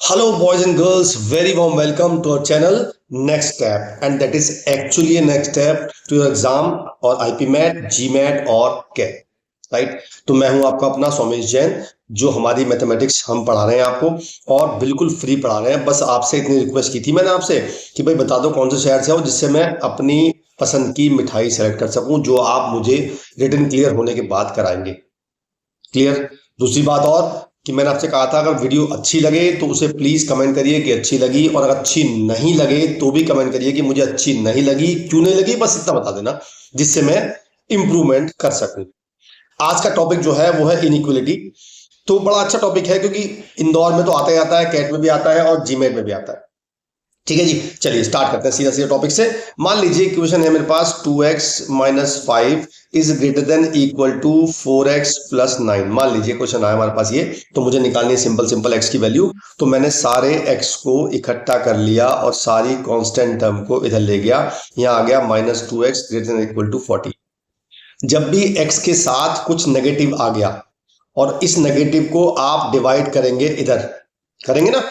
Hello, boys and girls. Very warm welcome to our channel Next Step, and that is actually a next step to your exam or IPMAT, GMAT और CAT. Right. तो मैं हूं आपका अपना सोमेश जैन, जो हमारी mathematics हम पढ़ा रहे हैं आपको और बिल्कुल फ्री पढ़ा रहे हैं. बस आपसे इतनी रिक्वेस्ट की थी मैंने आपसे कि भाई बता दो कौन से शहर से हो, जिससे मैं अपनी पसंद की मिठाई सेलेक्ट कर सकूं, जो आप मुझे रिटन क्लियर होने के बाद कराएंगे. क्लियर. दूसरी बात और कि मैंने आपसे कहा था अगर वीडियो अच्छी लगे तो उसे प्लीज कमेंट करिए कि अच्छी लगी, और अगर अच्छी नहीं लगे तो भी कमेंट करिए कि मुझे अच्छी नहीं लगी, क्यों नहीं लगी, बस इतना बता देना जिससे मैं इंप्रूवमेंट कर सकूं. आज का टॉपिक जो है वो है इनइक्वलिटी. तो बड़ा अच्छा टॉपिक है क्योंकि इंदौर में तो आता ही आता है, कैट में भी आता है और जीमेट में भी आता है. ठीक है जी, चलिए स्टार्ट करते हैं सीधा सीधा टॉपिक से. मान लीजिए क्वेश्चन है मेरे पास 2x minus 5 is greater than equal to 4x plus 9. मान लीजिए क्वेश्चन आया हमारे पास ये, तो मुझे निकालनी है सिंपल सिंपल x की वैल्यू. तो मैंने सारे x को इकट्ठा कर लिया और सारी कांस्टेंट टर्म को इधर ले गया. यहाँ आ गया minus 2x greater than equal to 40. जब भी x के साथ कुछ नेगेटिव आ गया और इस नेगेटिव को आप डिवाइड करेंगे, इधर करेंगे ना,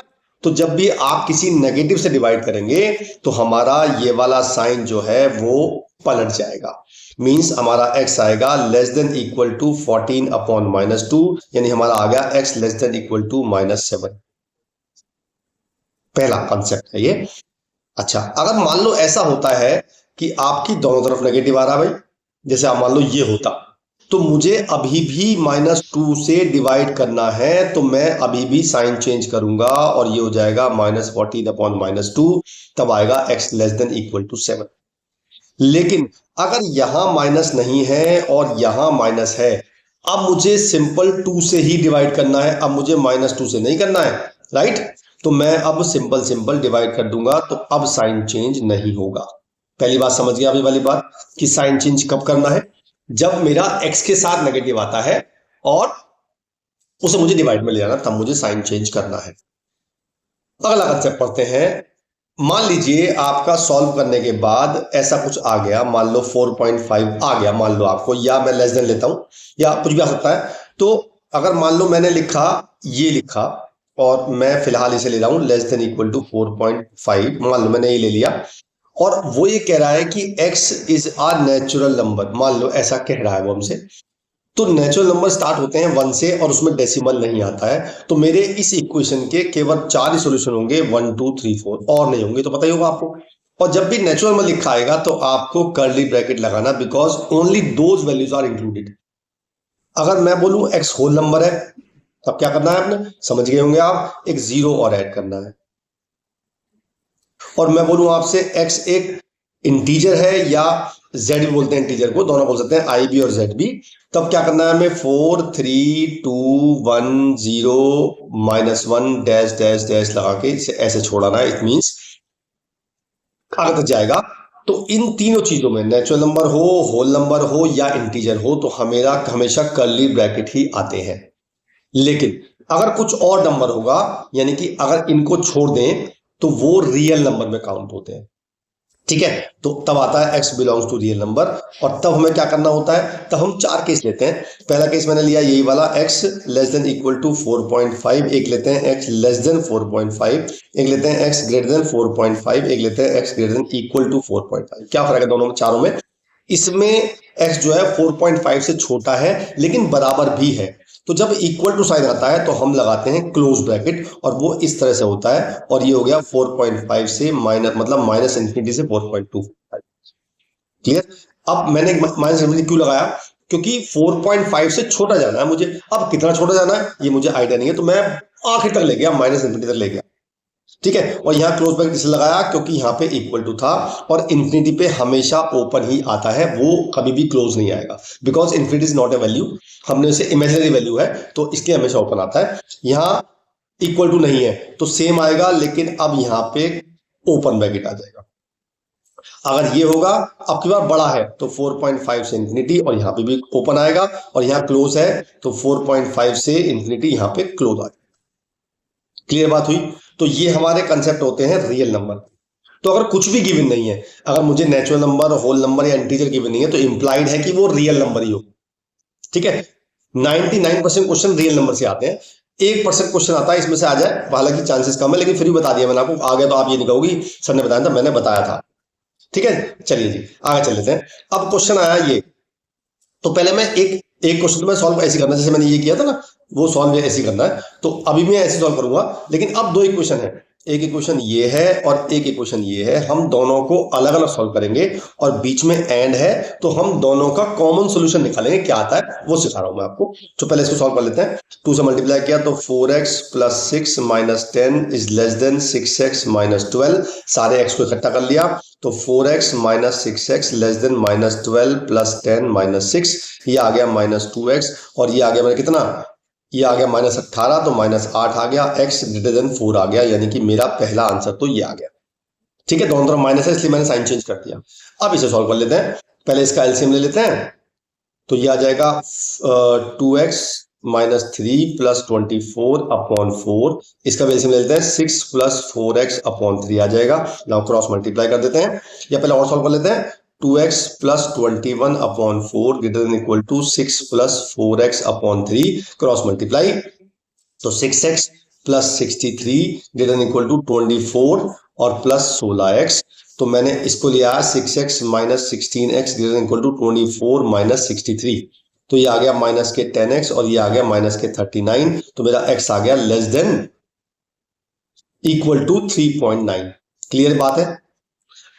तो जब भी आप किसी नेगेटिव से डिवाइड करेंगे तो हमारा ये वाला साइन जो है वो पलट जाएगा. मींस हमारा x आएगा less than equal to 14 upon minus 2, यानी हमारा आ गया x less than equal to minus 7. पहला कॉन्सेप्ट है ये. अच्छा, अगर मान लो ऐसा होता है कि आपकी दोनों तरफ नेगेटिव आ रहा है भाई, जैसे आप मान लो ये होता, तो मुझे अभी भी माइनस 2 से डिवाइड करना है, तो मैं अभी भी साइन चेंज करूंगा और ये हो जाएगा माइनस 14 अपॉन माइनस 2. तब आएगा x less than equal to 7. लेकिन अगर यहां माइनस नहीं है और यहां माइनस है, अब मुझे सिंपल 2 से ही डिवाइड करना है, अब मुझे माइनस 2 से नहीं करना है. राइट. तो मैं अब सिंपल सिंपल डिवाइड कर दूंगा, तो अब साइन चेंज नहीं होगा. पहली बात समझ गया अभी वाली बात कि साइन चेंज कब करना है, जब मेरा x के साथ नेगेटिव आता है और उसे मुझे डिवाइड में ले जाना, तब मुझे साइन चेंज करना है. अगला कंसेप्ट पढ़ते हैं. मान लीजिए आपका सॉल्व करने के बाद ऐसा कुछ आ गया, मान लो 4.5 आ गया मान लो आपको, या मैं लेस देन लेता हूं या कुछ भी आ सकता है. तो अगर मान लो मैंने लिखा, ये लिखा, और मैं फिलहाल इसे ले रहा हूं लेस देन इक्वल टू 4.5, मान लो मैंने ये ले लिया, और वो ये कह रहा है कि x is a natural number. मान लो ऐसा कह रहा है वो हमसे. तो नेचुरल नंबर स्टार्ट होते हैं 1 से और उसमें डेसिमल नहीं आता है. तो मेरे इस इक्वेशन के केवल 4 ही सॉल्यूशन होंगे, 1 2 3 4, और नहीं होंगे. तो पता ही होगा आपको. और जब भी नेचुरल नंबर लिखा आएगा तो आपको कर्ली ब्रैकेट लगाना, because only those values are included. अगर मैं बोलूं x होल नंबर है, तब क्या करना है आपने, समझ गए होंगे आप, एक 0 और ऐड करना है. और मैं बोलूं आपसे x एक इंटीजर है, या z भी बोलते हैं इंटीजर को, दोनों बोल सकते हैं, i भी और z भी, तब क्या करना है हमें 4 3 2 1 0 माइनस 1 डैश डैश डैश लगा के इसे ऐसे छोड़ाना है. इट मींस आगे तक जाएगा. तो इन तीनों चीजों में, नेचुरल नंबर हो, होल नंबर हो या इंटीजर हो, तो हमेशा कर्ली ब्रैकेट ही आते हैं. लेकिन अगर कुछ और नंबर होगा, यानी कि अगर इनको छोड़ दें तो वो रियल नंबर में काउंट होते हैं. ठीक है. तो तब आता है x belongs to real number, और तब हमें क्या करना होता है, तब हम 4 केस लेते हैं. पहला केस मैंने लिया यही वाला, x less than equal to 4.5, एक लेते हैं x लेस देन 4.5, एक लेते हैं x ग्रेटर देन 4.5, एक लेते हैं x greater than equal to 4.5. क्या फर्क है दोनों में, चारों में? इसमें x जो है 4.5 से छोटा है लेकिन बराबर भी है. तो जब इक्वल टू साइन आता है तो हम लगाते हैं क्लोज ब्रैकेट, और वो इस तरह से होता है. और ये हो गया 4.5 से माइनस, मतलब माइनस इंफिनिटी से 4.25. क्लियर. अब मैंने माइनस इंफिनिटी क्यों लगाया, क्योंकि 4.5 से छोटा जाना है मुझे. अब कितना छोटा जाना है ये मुझे आइडिया नहीं है, तो मैं आखिर तक ले गया, माइनस इंफिनिटी तक ले गया. ठीक है. और यहाँ क्लोज ब्रैकेट इसलिए लगाया क्योंकि यहाँ पे इक्वल टू था, और इंफिनिटी पे हमेशा ओपन ही आता है, वो कभी भी क्लोज नहीं आएगा, because infinity is not a value, हमने उसे इमेजिनरी वैल्यू है, तो इसलिए हमेशा ओपन आता है. यहाँ इक्वल टू नहीं है तो सेम आएगा, लेकिन अब यहाँ पे ओपन ब्रैकेट आ जाएगा. अगर ये होगा अब की बार बड़ा है तो 4.5 से इंफिनिटी, और यहाँ पे भी ओपन आएगा, और यहाँ क्लोज है तो 4.5 से इंफिनिटी, यहाँ पे क्लोज आ जाएगा. क्लियर बात हुई. तो ये हमारे कंसेप्ट होते हैं रियल नंबर. तो अगर कुछ भी गिवन नहीं है, अगर मुझे नेचुरल नंबर, होल नंबर या इंटीजर गिवन नहीं है, तो इंप्लाइड है कि वो रियल नंबर ही हो. ठीक है. 99% क्वेश्चन रियल नंबर से आते हैं. 1% क्वेश्चन आता है इसमें से आ जाए, हालांकि चांसेस कम है, लेकिन फिर भी बता दिया मैंने आपको। आ गया तो आप ये नहीं कहोगी सर ने बताया था, मैंने बताया था। ठीक है, चलिए जी आगे चल लेते हैं। अब क्वेश्चन आया ये, तो पहले मैं एक एक क्वेश्चन तो मैं सॉल्व ऐसे करना, जैसे मैंने ये किया था ना, वो सॉल्व ऐसे करना है। तो अभी मैं ऐसे सॉल्व करूंगा, लेकिन अब दो इक्वेशन है, एक इक्वेशन ये है और एक इक्वेशन ये है, हम दोनों को अलग अलग सॉल्व करेंगे और बीच में एंड है, तो हम दोनों का कॉमन सोल्यूशन निकालेंगे, क्या आता है वो सिखा रहा हूं मैं आपको। तो पहले इसको सॉल्व कर लेते हैं। 2 से मल्टीप्लाई किया तो 4x plus 6 minus 10 is less than 6x minus 12, सारे x को इकट्ठा कर लिया, तो 4x minus 6x less than minus 12 plus 10 minus 6, ये आ गया माइनस 2x, और ये आ गया मेरा कितना, ये आ गया माइनस 18, तो माइनस 8 आ गया, x ग्रेटर देन 4 आ गया, यानी कि मेरा पहला आंसर तो ये आ गया। ठीक है, दोनों तरफ माइनस है इसलिए मैंने साइन चेंज कर दिया। अब इसे सॉल्व कर लेते हैं, पहले इसका एलसीएम ले लेते हैं, तो ये आ जाएगा 2x माइनस 3 प्लस 24 अपॉन 4, इसका एलसीएम ले लेते हैं, 6 प्लस 4x अपॉन 3 आ जाएगा। नाउ क्रॉस मल्टीप्लाई कर देते हैं, या पहले और सॉल्व कर लेते हैं। 2x plus 21 upon 4 greater than equal to 6 plus 4x upon 3, cross multiply, तो 6x plus 63 greater than equal to 24 और प्लस 16x, तो मैंने इसको लिया 6x minus 16x greater than equal to 24 minus 63, तो ये आ गया माइनस के 10x और ये आ गया माइनस के 39, तो मेरा x आ गया less than equal to 3.9। Clear बात है।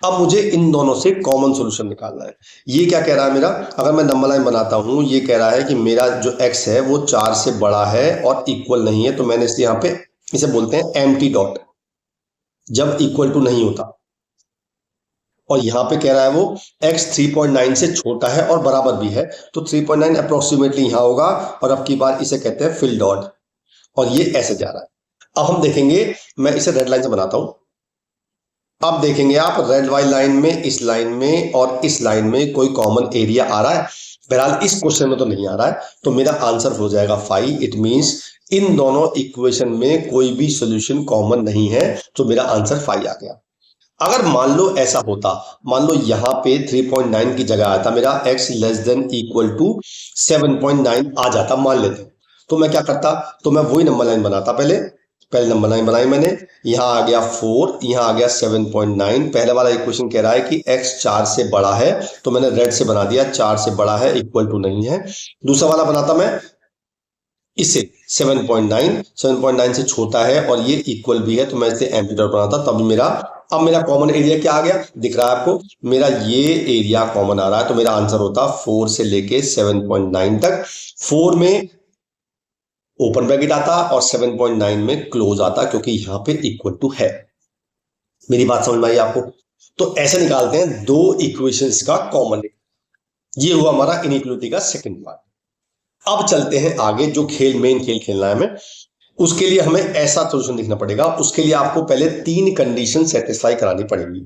अब मुझे इन दोनों से कॉमन सॉल्यूशन निकालना है। ये क्या कह रहा है मेरा, अगर मैं नंबर लाइन बनाता हूं, ये कह रहा है कि मेरा जो x है वो 4 से बड़ा है और इक्वल नहीं है, तो मैंने इसलिए यहां पे इसे बोलते हैं एम्प्टी डॉट, जब इक्वल टू नहीं होता। और यहां पे कह रहा है वो x 3.9 से छोटा है और बराबर भी है, तो 3.9 अप्रोक्सीमेटली यहां होगा, और अब की बार इसे कहते हैं फिल डॉट, और ये ऐसे जा रहा है। अब हम देखेंगे, मैं इसे रेड लाइन से बनाता हूं। अब देखेंगे आप, रेड वाली लाइन में, इस लाइन में और इस लाइन में कोई कॉमन एरिया आ रहा है, बहरहाल इस क्वेश्चन में तो नहीं आ रहा है, तो मेरा आंसर हो जाएगा 5। इट मींस इन दोनों इक्वेशन में कोई भी सॉल्यूशन कॉमन नहीं है, तो मेरा आंसर 5 आ गया। अगर मान लो ऐसा होता, मान लो यहां पे 3.9 की जगह आता मेरा x less than equal to 7.9 आ जाता, मान लेते, तो मैं क्या करता, तो मैं वही नंबर लाइन बनाता, पहले नंबर लाइन बनाई मैंने, यहां आ गया 4, यहां आ गया 7.9। पहले वाला इक्वेशन कह रहा है कि x 4 से बड़ा है, तो मैंने रेड से बना दिया, 4 से बड़ा है, इक्वल टू नहीं है। दूसरा वाला बनाता मैं इसे 7.9 से छोटा है और ये इक्वल भी है, तो मैं इसे एम्प्टी डॉट बनाता, तब मेरा, अब मेरा कॉमन एरिया क्या आ गया, दिख रहा है आपको, मेरा ये एरिया कॉमन आ रहा है, तो मेरा आंसर होता 4 से लेके 7.9 तक। 4 में ओपन ब्रैकेट आता और 7.9 में क्लोज आता, क्योंकि यहां पे इक्वल टू है। मेरी बात समझ में आई आपको। तो ऐसे निकालते हैं दो इक्वेशंस का कॉमन। ये हुआ हमारा इनइक्वालिटी का सेकंड पार्ट। अब चलते हैं आगे, जो मेन खेल खेलना है हमें, उसके लिए हमें ऐसा सॉल्यूशन लिखना पड़ेगा। उसके लिए आपको पहले 3 कंडीशन सेटिस्फाई करानी पड़ेगी।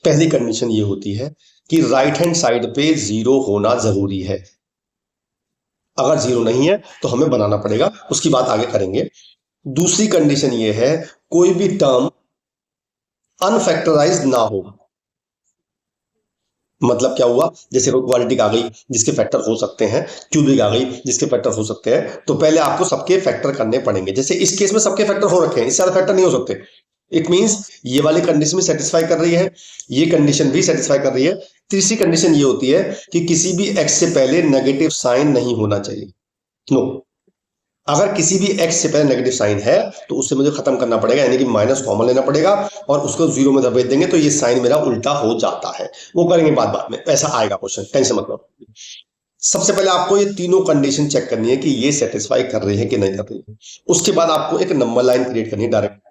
पहली कंडीशन ये होती है कि राइट हैंड साइड पे 0 होना जरूरी है। अगर 0 नहीं है तो हमें बनाना पड़ेगा, उसकी बात आगे करेंगे। दूसरी कंडीशन ये है, कोई भी टर्म अनफैक्टराइज्ड ना हो। मतलब क्या हुआ, जैसे क्वाड्रेटिक आ गई जिसके फैक्टर हो सकते हैं, क्यूबिक आ गई जिसके फैक्टर हो सकते हैं, तो पहले आपको सबके फैक्टर करने पड़ेंगे। जैसे इस केस में सबके फैक्टर हो रखे हैं, इससे ज्यादा फैक्टर नहीं हो सकते। इट मींस ये वाली कंडीशन भी सेटिस्फाई कर रही है, ये कंडीशन भी सेटिस्फाई कर रही है। तीसरी कंडीशन ये होती है कि किसी भी एक्स से पहले नेगेटिव साइन नहीं होना चाहिए। नो, अगर किसी भी x से पहले नेगेटिव साइन है तो उससे मुझे खत्म करना पड़ेगा, यानी कि माइनस कॉमन लेना पड़ेगा और उसको 0 में दबेज देंगे, तो ये साइन मेरा उल्टा हो जाता है। वो करेंगे बाद में, ऐसा आएगा क्वेश्चन, टेंशन मत लो। सबसे पहले आपको ये तीनों कंडीशन चेक करनी है कि ये सेटिस्फाई कर रही है कि नहीं कर रही है। उसके बाद आपको एक नंबर लाइन क्रिएट करनी है डायरेक्ट,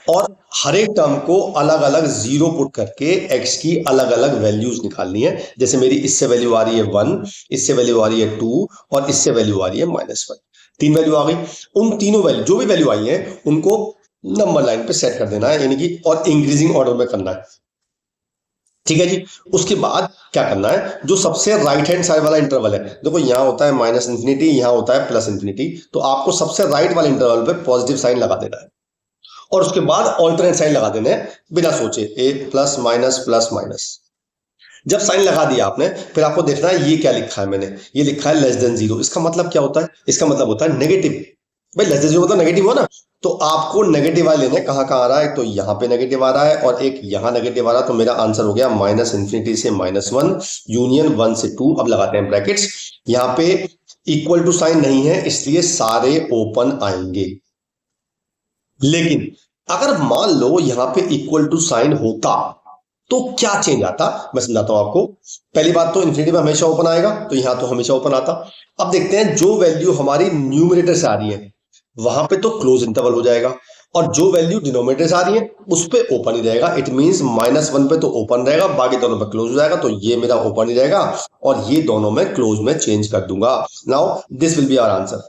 और हर एक टर्म को अलग अलग 0 पुट करके x की अलग अलग वैल्यूज निकालनी है। जैसे मेरी इससे वैल्यू आ रही है 1, इससे वैल्यू आ रही है 2 और इससे वैल्यू आ रही है -1। 3 वैल्यू आ गई। उन तीनों वैल्यू, जो भी वैल्यू आई है, उनको नंबर लाइन पे सेट कर देना है, यानी कि और इंक्रीजिंग ऑर्डर में करना है। ठीक है जी। उसके बाद क्या करना है, जो सबसे राइट हैंड साइड वाला इंटरवल है, देखो यहां होता है -∞, यहां होता है +∞, तो आपको सबसे राइट वाले इंटरवल पे पॉजिटिव साइन लगा देना है, और उसके बाद ऑल्टरनेट साइन लगा देने बिना सोचे, ए प्लस माइनस प्लस माइनस। जब साइन लगा दिया आपने, फिर आपको देखना है ये क्या लिखा है मैंने, ये लिखा है लेस देन 0। इसका मतलब क्या होता है, इसका मतलब होता है नेगेटिव। भाई लेस देन जीरो मतलब नेगेटिव हो ना, तो आपको नेगेटिव वाले लेने कहाँ कहाँ आ रहा है, तो यहाँ पे नेगेटिव आ रहा है और एक यहाँ नेगेटिव आ रहा है, तो मेरा आंसर हो गया माइनस इन्फिनिटी से -1 यूनियन 1 से 2। अब लगाते हैं ब्रैकेट्स, यहाँ पे इक्वल टू साइन नहीं है इसलिए सारे ओपन आएंगे। लेकिन अगर मान लो यहाँ पे इक्वल टू साइन होता तो क्या चेंज आता, मैं समझाता हूं आपको। पहली बात तो इन्फिनिटी में हमेशा ओपन आएगा, तो यहां तो हमेशा ओपन आता। अब देखते हैं जो वैल्यू हमारी न्यूमरेटर से आ रही है वहां पे तो क्लोज इंटरवल हो जाएगा, और जो वैल्यू डिनोमिनेटर से आ रही है उस पे ओपन ही रहेगा। इट मींस -1 पे तो ओपन रहेगा, बाकी दोनों पे क्लोज हो जाएगा, तो ये मेरा ओपन ही रहेगा और ये दोनों में क्लोज में चेंज कर दूंगा। Now this will be our answer.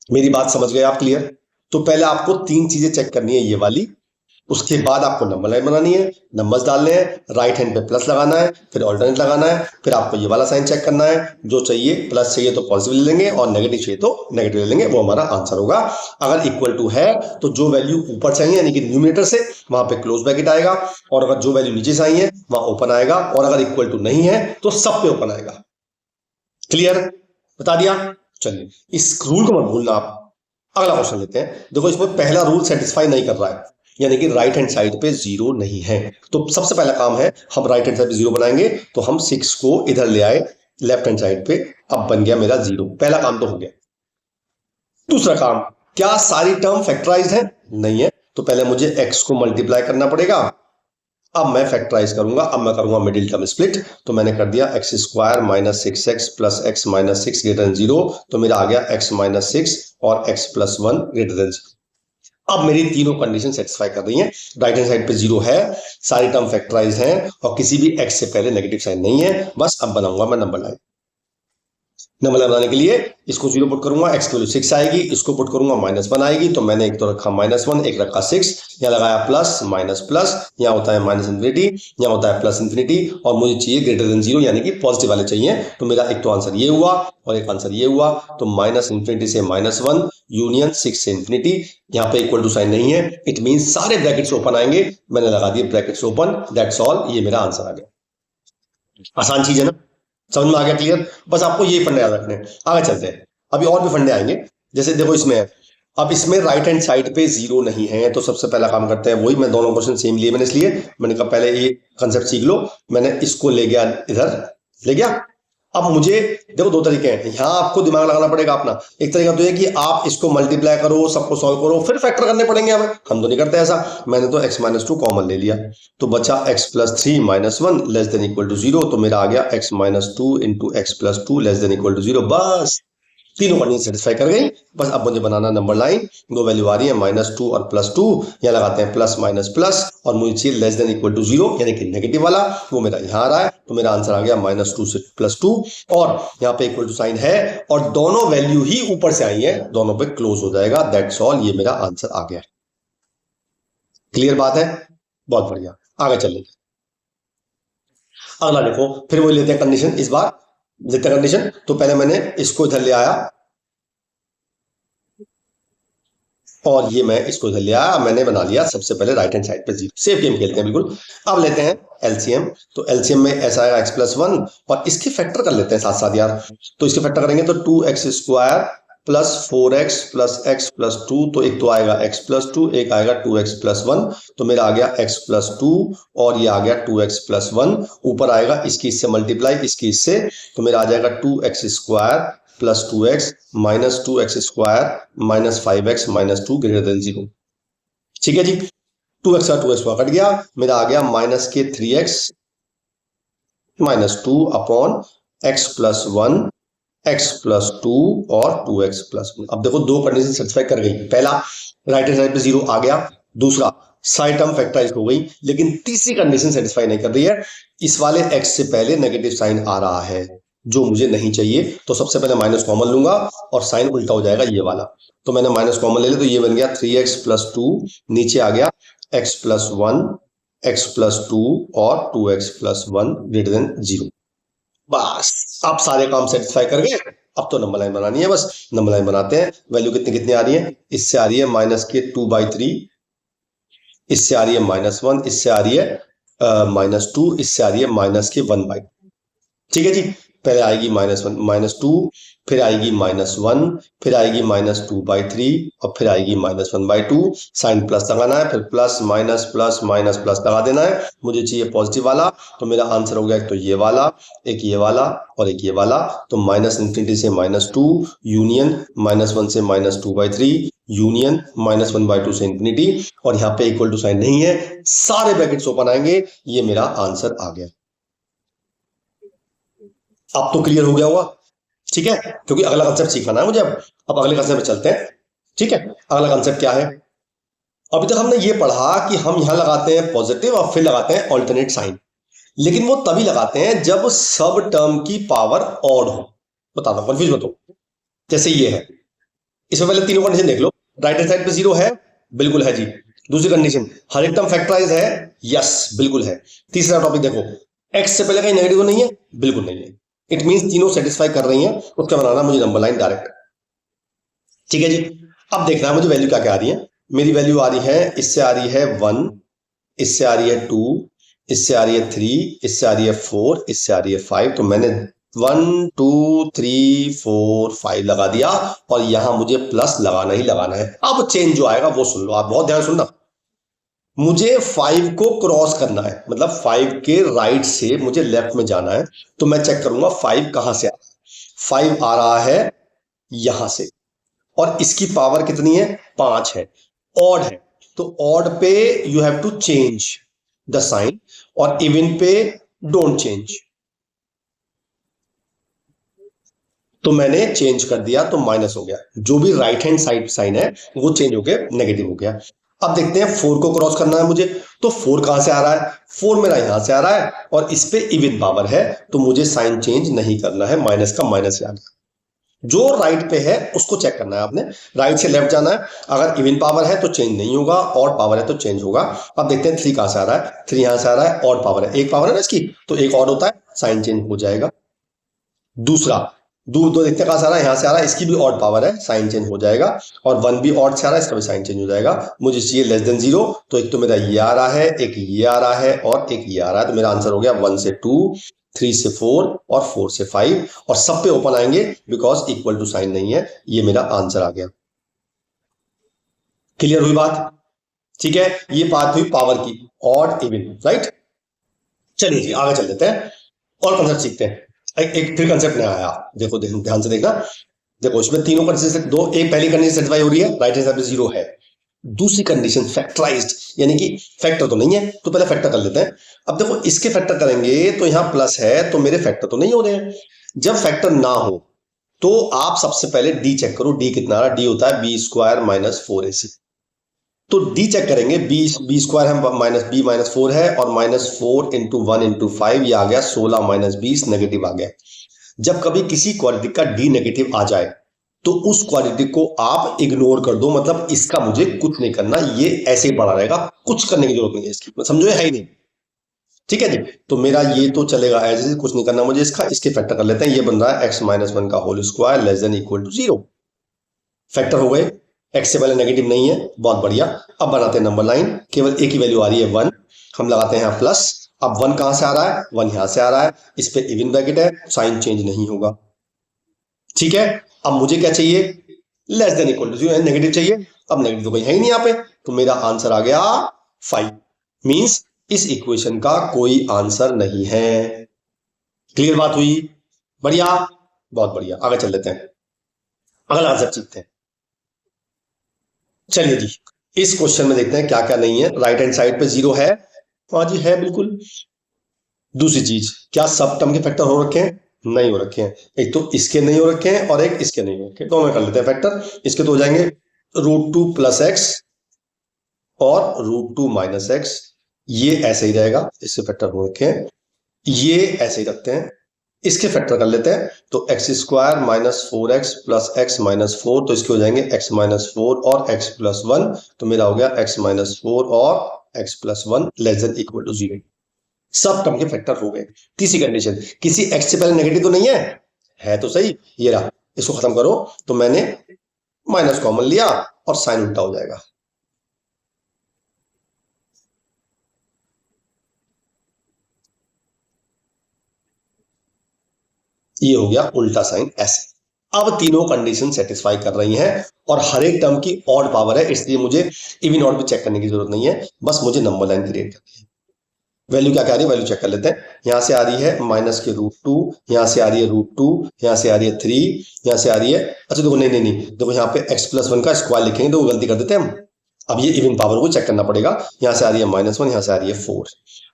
मेरी बात समझ गए आप? क्लियर? तो पहले आपको 3 चीजें चेक करनी है, ये वाली, उसके बाद आपको नंबर लाइन बनानी है, नंबर्स डालने हैं, राइट हैंड पे प्लस लगाना है, फिर ऑल्टरनेट लगाना है, फिर आपको ये वाला साइन चेक करना है, जो चाहिए प्लस चाहिए तो पॉजिटिव ले लेंगे और नेगेटिव चाहिए तो नेगेटिव ले लेंगे, वो हमारा आंसर होगा। अगर इक्वल टू है तो जो वैल्यू ऊपर चाहिए यानी कि न्यूमरेटर से वहां पे क्लोज ब्रैकेट आएगा, और अगर जो वैल्यू नीचे से आई है वहां ओपन आएगा, और अगर इक्वल टू नहीं है तो सब पे ओपन आएगा। क्लियर? बता दिया। चलिए इस रूल को मत भूलना आप। अगला क्वेश्चन लेते हैं। देखो इसमें पहला रूल सेटिस्फाई नहीं कर रहा है, यानी कि राइट हैंड साइड पे जीरो नहीं है, तो सबसे पहला काम है हम राइट हैंड साइड पे जीरो बनाएंगे, तो हम 6 को इधर ले आए लेफ्ट हैंड साइड पे, अब बन गया मेरा जीरो। पहला काम तो हो गया। दूसरा काम, क्या सारी टर्म फैक्टराइज्ड है? नहीं है, तो पहले मुझे x को मल्टीप्लाई करना पड़ेगा। अब मैं फैक्टराइज करूंगा, अब मैं करूंगा मिडिल टर्म स्प्लिट, तो मैंने कर दिया x square minus 6x plus x minus 6 greater than 0, तो मेरा आ गया x माइनस 6 और x प्लस 1 ग्रेटर देन 0। अब मेरी तीनों कंडीशन सेटिस्फाई कर रही हैं। राइट हैंड साइड पे जीरो है, सारी टर्म फैक्टराइज हैं और किसी भी x से पहले नेगेटिव साइन नहीं है। बस अब बनाऊंगा मैं नंबर लाइन। नंबर लाइन बनाने के लिए इसको जीरो पुट करूंगा, x की वैल्यू 6 आएगी, इसको पुट करूंगा -1 आएगी, तो मैंने एक तो रखा -1, एक रखा 6, यहाँ लगाया प्लस माइनस प्लस, यहाँ होता है माइनस इन्फिनिटी, यहाँ होता है प्लस इन्फिनिटी, और मुझे चाहिए ग्रेटर देन 0 यानी कि पॉजिटिव वाले चाहिए। तो मेरा एक तो आंसर ये हुआ और एक आंसर ये हुआ, तो माइनस इन्फिनिटी से -1 यूनियन 6 से इन्फिनिटी, यहाँ पे इक्वल टू साइन नहीं है, इट मीन सारे ब्रैकेट्स ओपन आएंगे, मैंने लगा दिए ब्रैकेट्स ओपन, दैट्स ऑल, ये मेरा आंसर आ गया। आसान चीज है ना? समझ में आ गया? क्लियर? बस आपको ये फंडे याद रखने हैं। आगे चलते हैं, अभी और भी फंडे आएंगे। जैसे देखो इसमें है, अब इसमें राइट हैंड साइड पे जीरो नहीं है, तो सबसे पहला काम करते हैं वही, मैं दोनों क्वेश्चन सेम लिए मैंने, इसलिए मैंने कहा पहले ये कंसेप्ट सीख लो। मैंने इसको ले गया इधर, ले गया। अब मुझे देखो दो तरीके हैं, यहां आपको दिमाग लगाना पड़ेगा अपना। एक तरीका तो है कि आप इसको मल्टीप्लाई करो, सबको सॉल्व करो, फिर फैक्टर करने पड़ेंगे हमें, हम तो नहीं करते ऐसा। मैंने तो x माइनस 2 कॉमन ले लिया, तो बचा x plus 3 minus 1 less than equal to 0, तो मेरा आ गया x minus 2 into x plus 2 less than equal to 0। बस तीनों कंडीशन सेटिस्फाई कर गई। बस अब मुझे बनाना नंबर लाइन, दो वैल्यू आ रही है -2 और +2, यहाँ लगाते हैं प्लस माइनस प्लस, और मुझे चाहिए लेस देन इक्वल टू 0 यानी कि नेगेटिव वाला, वो मेरा यहाँ आ रहा है, तो मेरा आंसर आ गया -2 से +2, और यहाँ पे इक्वल टू साइन है और दोनों वैल्यू ही ऊपर से आई है, दोनों पे क्लोज हो जाएगा, दैट्स ऑल, ये मेरा आंसर आ गया। क्लियर बात है? बहुत बढ़िया, आगे चलेंगे। अगला देखो, फिर वो लेते हैं कंडीशन, इस बार लेते हैं कंडीशन। तो पहले मैंने इसको इधर ले आया और ये मैं इसको इधर ले आया, मैंने बना लिया सबसे पहले राइट हैंड साइड पे 0। सेफ गेम खेलते हैं बिल्कुल। अब लेते हैं एलसीएम, तो एलसीएम में ऐसा आएगा x+1, और इसके फैक्टर कर लेते हैं साथ साथ यार। तो इसके फैक्टर करेंगे तो 2x square plus 4x plus x plus 2, तो एक तो आएगा x+2, एक आएगा 2x+1, तो मेरा आ गया x+2 और ये आ गया 2x+1, ऊपर आएगा इसकी इससे मल्टीप्लाई, इसकी इससे, तो मेरा आ जाएगा 2x square plus 2x minus 2x square minus 5x minus 2 greater then 0। ठीक है जी, 2x का 2x कट गया, मेरा आ गया -3x minus 2 upon x+1 x+2 और 2x+1। अब देखो दो कंडीशन सेटिस्फाई कर गई, पहला राइट हैंड साइड पे 0 आ गया, दूसरा साइड टर्म फैक्टराइज हो गई, लेकिन तीसरी कंडीशन सेटिस्फाई नहीं कर रही है, इस वाले x से पहले नेगेटिव साइन आ रहा है जो मुझे नहीं चाहिए। तो सबसे पहले माइनस कॉमन लूंगा और साइन उल्टा हो जाएगा ये वाला, तो मैंने माइनस कॉमन ले लिया, तो ये बन गया 3x+2, नीचे आ गया x+1 x+2 और 2x+1 ग्रेटर देन 0। बस आप सारे काम सेटिस्फाई कर गए। अब तो नंबर लाइन बनानी है, बस नंबर लाइन बनाते हैं। वैल्यू कितनी कितनी आ रही है? इससे आ रही है -2/3, इससे आ रही है -1, इससे आ रही है -2, इससे आ रही है -1/। ठीक है जी, पहले आएगी -1 -2, फिर आएगी -1, फिर आएगी -2/3 और फिर आएगी -1/2। साइन प्लस लगाना है, फिर plus minus plus minus plus लगा देना है। मुझे चाहिए पॉजिटिव वाला, तो मेरा आंसर हो गया एक तो ये वाला, एक ये वाला और एक ये वाला। तो -∞ से -2 यूनियन -1 से -2/3 यूनियन -1/2 से इंफिनिटी, और यहाँ पे इक्वल टू साइन नहीं है, सारे ब्रैकेट्स ओपन आएंगे। ये मेरा आंसर आ गया। अब तो क्लियर हो गया होगा, ठीक है, क्योंकि अगला कंसेप्ट सीखना है मुझे। अब अगले कंसेप्ट पे चलते हैं, ठीक है। अगला कंसेप्ट क्या है? अभी तक हमने ये पढ़ा कि हम यहां लगाते हैं पॉजिटिव और फिर लगाते हैं ऑल्टरनेट साइन, लेकिन वो तभी लगाते हैं जब सब टर्म की पावर ऑड हो। बता दो, कंफ्यूज मत हो। जैसे ये है, इसमें पहले तीनों कंडीशन देख लो। राइट हैंड साइड पे 0 है, बिल्कुल है जी। दूसरी कंडीशन, हर एक टर्म फैक्टराइज है, यस बिल्कुल है। तीसरा टॉपिक देखो, एक्स से पहले कहीं नेगेटिव नहीं है, बिल्कुल नहीं है। इट मींस तीनों सेटिस्फाई कर रही हैं, उसका बनाना मुझे नंबर लाइन डायरेक्ट, ठीक है जी। अब देखना है मुझे वैल्यू क्या क्या आ रही है। मेरी वैल्यू आ रही है, इससे आ रही है 1, इससे आ रही है 2, इससे आ रही है 3, इससे आ रही है 4, इससे आ रही है 5। तो मैंने 1 2 3 4 5 लगा दिया, और यहां मुझे प्लस लगाना ही लगाना है। अब चेंज जो आएगा वो सुन लो, आप बहुत ध्यान सुनना। मुझे 5 को क्रॉस करना है, मतलब 5 के राइट से मुझे लेफ्ट में जाना है। तो मैं चेक करूंगा 5 कहां से आ रहा है। 5 आ रहा है यहां से, और इसकी पावर कितनी है? 5 है, ऑड है। तो ऑड पे you have to change the sign, और इवन पे डोंट चेंज। तो मैंने चेंज कर दिया, तो माइनस हो गया। जो भी राइट हैंड साइड साइन है वो चेंज हो गया, नेगेटिव हो गया। अब देखते हैं 4 को क्रॉस करना है मुझे। तो 4 कहां से आ रहा है? 4 मेरा यहां से आ रहा है, और इस पे इवन पावर है, तो मुझे साइन चेंज नहीं करना है। माइनस का माइनस से आ गया। जो राइट पे है उसको चेक करना है आपने, राइट से लेफ्ट जाना है। अगर इवन पावर है तो चेंज नहीं होगा, ऑड पावर है तो चेंज होगा। अब देखते हैं 3 कहां से आ रहा है। 3 यहां से आ रहा है, ऑड पावर है, एक पावर है ना इसकी, तो एक ऑड होता है, साइन चेंज हो जाएगा। दूसरा, दूर दो देखते हैं कहां से आ रहा है, यहां से आ रहा है, इसकी भी ऑड पावर है, साइन चेंज हो जाएगा। और 1 भी ऑड से आ रहा है, इसका भी साइन चेंज हो जाएगा। मुझे चाहिए लेस देन 0, तो एक तो मेरा ये आ रहा है, एक ये आ रहा है, और एक ये आ रहा है। तो मेरा आंसर हो गया 1 से 2, 3 से 4 और 4 से 5, और सब पे ओपन आएंगे बिकॉज इक्वल टू साइन नहीं है। ये मेरा आंसर आ गया। क्लियर हुई बात? ठीक है, ये बात हुई पावर की, ऑड इवन, राइट। चलिए जी आगे चल देते हैं और कंसेप्ट सीखते हैं। एक फिर कंसेप्ट नया आया, देखो ध्यान से देखना। देखो इसमें तीनों कंडीशन, दो, एक पहली कंडीशन सेटिस्फाई हो रही है, राइट हैंड साइड पे 0 है। दूसरी कंडीशन फैक्टराइज्ड, यानी कि फैक्टर तो नहीं है, तो पहले फैक्टर कर लेते हैं। अब देखो इसके फैक्टर करेंगे तो यहां प्लस है, तो मेरे फैक्टर तो नहीं हो रहे हैं। जब फैक्टर ना हो तो आप सबसे पहले डी चेक करो, डी कितना आ रहा है। डी होता है b² - 4ac। तो डी चेक करेंगे, बी स्क्वायर है माइनस बी -4 है, और -4 × 1 × 5 ये आ गया 16 - 20 नेगेटिव आ गया। जब कभी किसी क्वाड्रेटिक का डी नेगेटिव आ जाए तो उस क्वाड्रेटिक को आप इग्नोर कर दो, मतलब इसका मुझे कुछ नहीं करना, ये ऐसे ही पड़ा रहेगा, कुछ करने की जरूरत नहीं है इसकी, समझो है ही नहीं। ठीक है जी, तो मेरा ये तो चलेगा एज इज, कुछ नहीं करना मुझे इसका। इसके फैक्टर कर लेते हैं, ये बन रहा है x - 1 का whole square less than equal to 0। Factor हो गए, एक्स से पहले नेगेटिव नहीं है, बहुत बढ़िया। अब बनाते हैं नंबर लाइन, केवल एक ही वैल्यू आ रही है 1, हम लगाते हैं यहाँ प्लस। अब 1 कहां से आ रहा है? 1 यहां से आ रहा है, इस पे इवन ब्रैकेट है, साइन चेंज नहीं होगा। ठीक है, अब मुझे क्या चाहिए? Less than equal to 0, negative चाहिए। अब नेगेटिव तो कहीं है ही नहीं यहाँ पे, तो मेरा आंसर आ गया 5। मींस इस इक्वेशन का कोई आंसर नहीं है। क्लियर बात हुई? बढ़िया, बहुत बढ़िया। आगे चल लेते हैं, अगला आंसर सीखते हैं। चलिए जी, इस क्वेश्चन में देखते हैं क्या क्या नहीं है। राइट हैंड साइड पे 0 है, हाँ जी है बिल्कुल। दूसरी चीज, क्या सब टर्म के फैक्टर हो रखे हैं? नहीं हो रखे हैं। एक तो इसके नहीं हो रखे हैं और एक इसके नहीं हो रखे, तो मैं कर लेते हैं फैक्टर। इसके तो हो जाएंगे √2 + x और √2 - x। ये ऐसे ही रहेगा, इससे फैक्टर हो रखे हैं। ये ऐसे ही रखते हैं, इसके फैक्टर कर लेते हैं। तो x² - 4x + x - 4, तो इसके हो जाएंगे x - 4 और x + 1। तो मेरा हो गया x - 4 और x + 1 less than equal to 0। सब टर्म के फैक्टर हो गए। तीसरी कंडीशन, किसी x से पहले नेगेटिव तो नहीं है तो सही, ये रहा। इसको खत्म करो, तो मैंने माइनस कॉमन लिया और साइन उल्टा हो जाएगा। ये हो गया उल्टा साइन ऐसे। अब तीनों कंडीशन सेटिस्फाई कर रही हैं और हर एक टर्म की ऑड पावर है, इसलिए मुझे इवन ऑड भी चेक करने की जरूरत नहीं है, बस मुझे नंबर लाइन क्रिएट करनी है। वैल्यू क्या क्या आ रही है, वैल्यू चेक कर लेते हैं। यहाँ से आ रही है माइनस के √2, यहाँ से आ रही है √2, यहाँ से आ रही है 3, यहाँ से आ रही है, अच्छा देखो नहीं नहीं नहीं, देखो यहाँ पे x+1 का स्क्वायर लिखेंगे तो गलती कर देते हैं हम। अब ये इवन पावर को चेक करना पड़ेगा। यहाँ से आ रही है -1, यहाँ से आ रही है 4,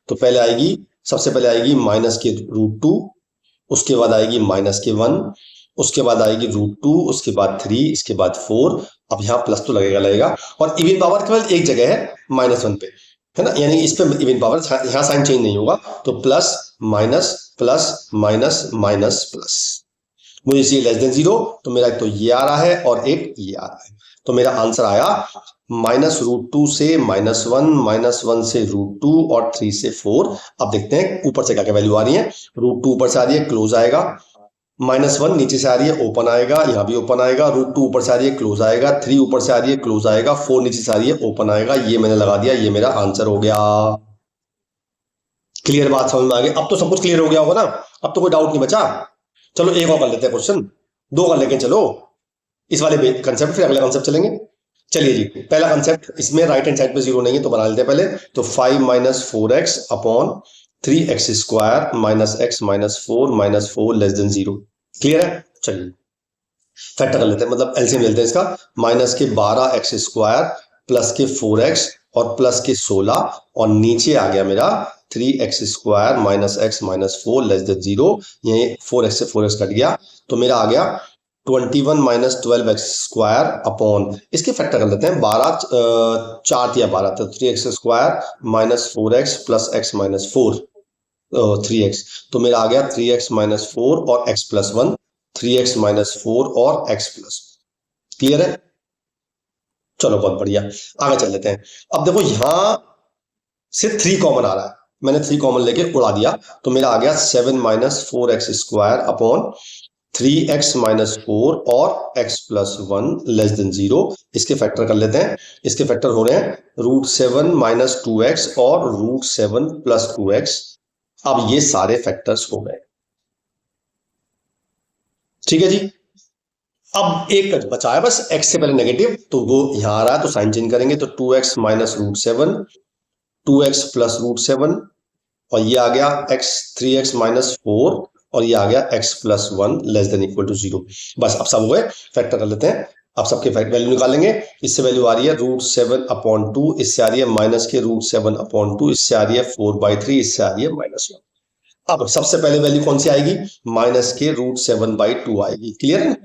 तो पहले आएगी, सबसे पहले आएगी माइनस के √2, उसके बाद आएगी माइनस के 1, उसके बाद आएगी √2, उसके बाद 3, इसके बाद 4। अब यहाँ प्लस तो लगेगा और इवन पावर केवल एक जगह है -1 पे, है ना, यानी इस पे इवन पावर, यहाँ साइन चेंज नहीं होगा, तो plus minus plus minus minus plus. मुझे चाहिए लेस देन 0, तो मेरा एक तो ये आ रहा है और एक ये आ रहा है, तो मेरा आंसर आया -√2 से -1, -1 से √2 और 3 से 4। अब देखते हैं ऊपर से क्या क्या वैल्यू आ रही है। √2 ऊपर से आ रही है, क्लोज आएगा, -1 नीचे से आ रही है, ओपन आएगा, यहाँ भी ओपन आएगा, √2 ऊपर से आ रही है, क्लोज आएगा, 3 ऊपर से आ रही है, क्लोज आएगा, 4 नीचे से आ रही है, ओपन आएगा। ये मैंने लगा दिया, ये मेरा आंसर हो गया। क्लियर बात समझ में आ गई? अब तो सब कुछ क्लियर हो गया होगा ना, अब तो कोई डाउट नहीं बचा। चलो एक और कर लेते हैं क्वेश्चन, 2 कर लेके चलो इस वाले कंसेप्ट, फिर अगला कंसेप्ट चलेंगे। चलिए जी, पहला कंसेप्ट, इसमें राइट हैंड साइड पे 0 नहीं है तो बना लेते हैं पहले। तो 5 - 4x upon 3x square -x -4 -4 less than 0। Clear है? चलिए फैक्टर कर लेते हैं, मतलब एलसीएम लेते हैं इसका। माइनस के 12x स्क्वायर प्लस के 4x और प्लस के 16 और नीचे आ गया मेरा 3x square -x -4 less than 0। ये 4x से 4x कट गया, तो मेरा आ गया 21 - 12x स्क्वायर अपॉन, इसके फैक्टर कर लेते हैं, 12 4 या 12, तो 3x square -4x plus x -4 3x, तो मेरा आ गया 3x -4 और x + 1, 3x -4 और x +। क्लियर है? चलो बहुत बढ़िया, आगे चल लेते हैं। अब देखो यहां से 3 कॉमन आ रहा है, मैंने 3 कॉमन लेके उड़ा दिया, तो मेरा आ गया 7 - 4x स्क्वायर अपॉन 3x -4 और x + 1 लेस देन 0। इसके फैक्टर कर लेते हैं, इसके फैक्टर हो रहे हैं √7 - 2x और √7 + 2x। अब ये सारे फैक्टर्स हो गए, ठीक है जी। अब एक बचा है बस, x से पहले नेगेटिव, तो वो यहां आ रहा है तो साइन चेंज करेंगे, तो 2x - √7, 2x + √7 और ये आ गया 3x -4 और ये आ गया x + 1 less than equal to 0। बस अब सब हो गए, फैक्टर कर लेते हैं। अब सबके वैल्यू निकालेंगे। इससे वैल्यू आ रही है √7/2, इससे आ रही है माइनस के √7/2, इससे आ रही है 4/3, इससे आ रही है -1। अब सबसे पहले वैल्यू कौन सी आएगी? माइनस के √7/2 आएगी। क्लियर है?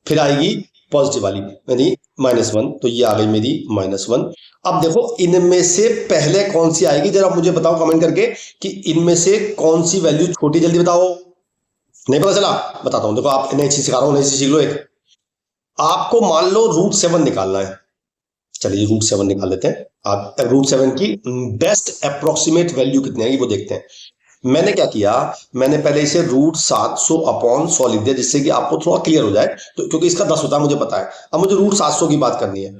फिर आएगी पॉजिटिव वाली यानी -1, तो ये आ गई मेरी -1। अब देखो इनमें से पहले कौन सी आएगी, जरा मुझे बताओ कमेंट करके कि इनमें से कौन सी वैल्यू छोटी, जल्दी बताओ। नहीं पता चला? बताता हूं, देखो आप नई चीज सिखा रहा हूं, नई चीज सीख लो। एक आपको मान लो √7 निकालना है, चलिए √7 निकाल लेते हैं। आप √7 की बेस्ट अप्रोक्सीमेट वैल्यू कितनी आएगी वो देखते हैं। मैंने क्या किया, मैंने पहले इसे √700/100 लिख दिया, जिससे कि आपको थोड़ा क्लियर हो जाए, तो क्योंकि इसका 10 होता है मुझे पता है। अब मुझे √700 की बात करनी है।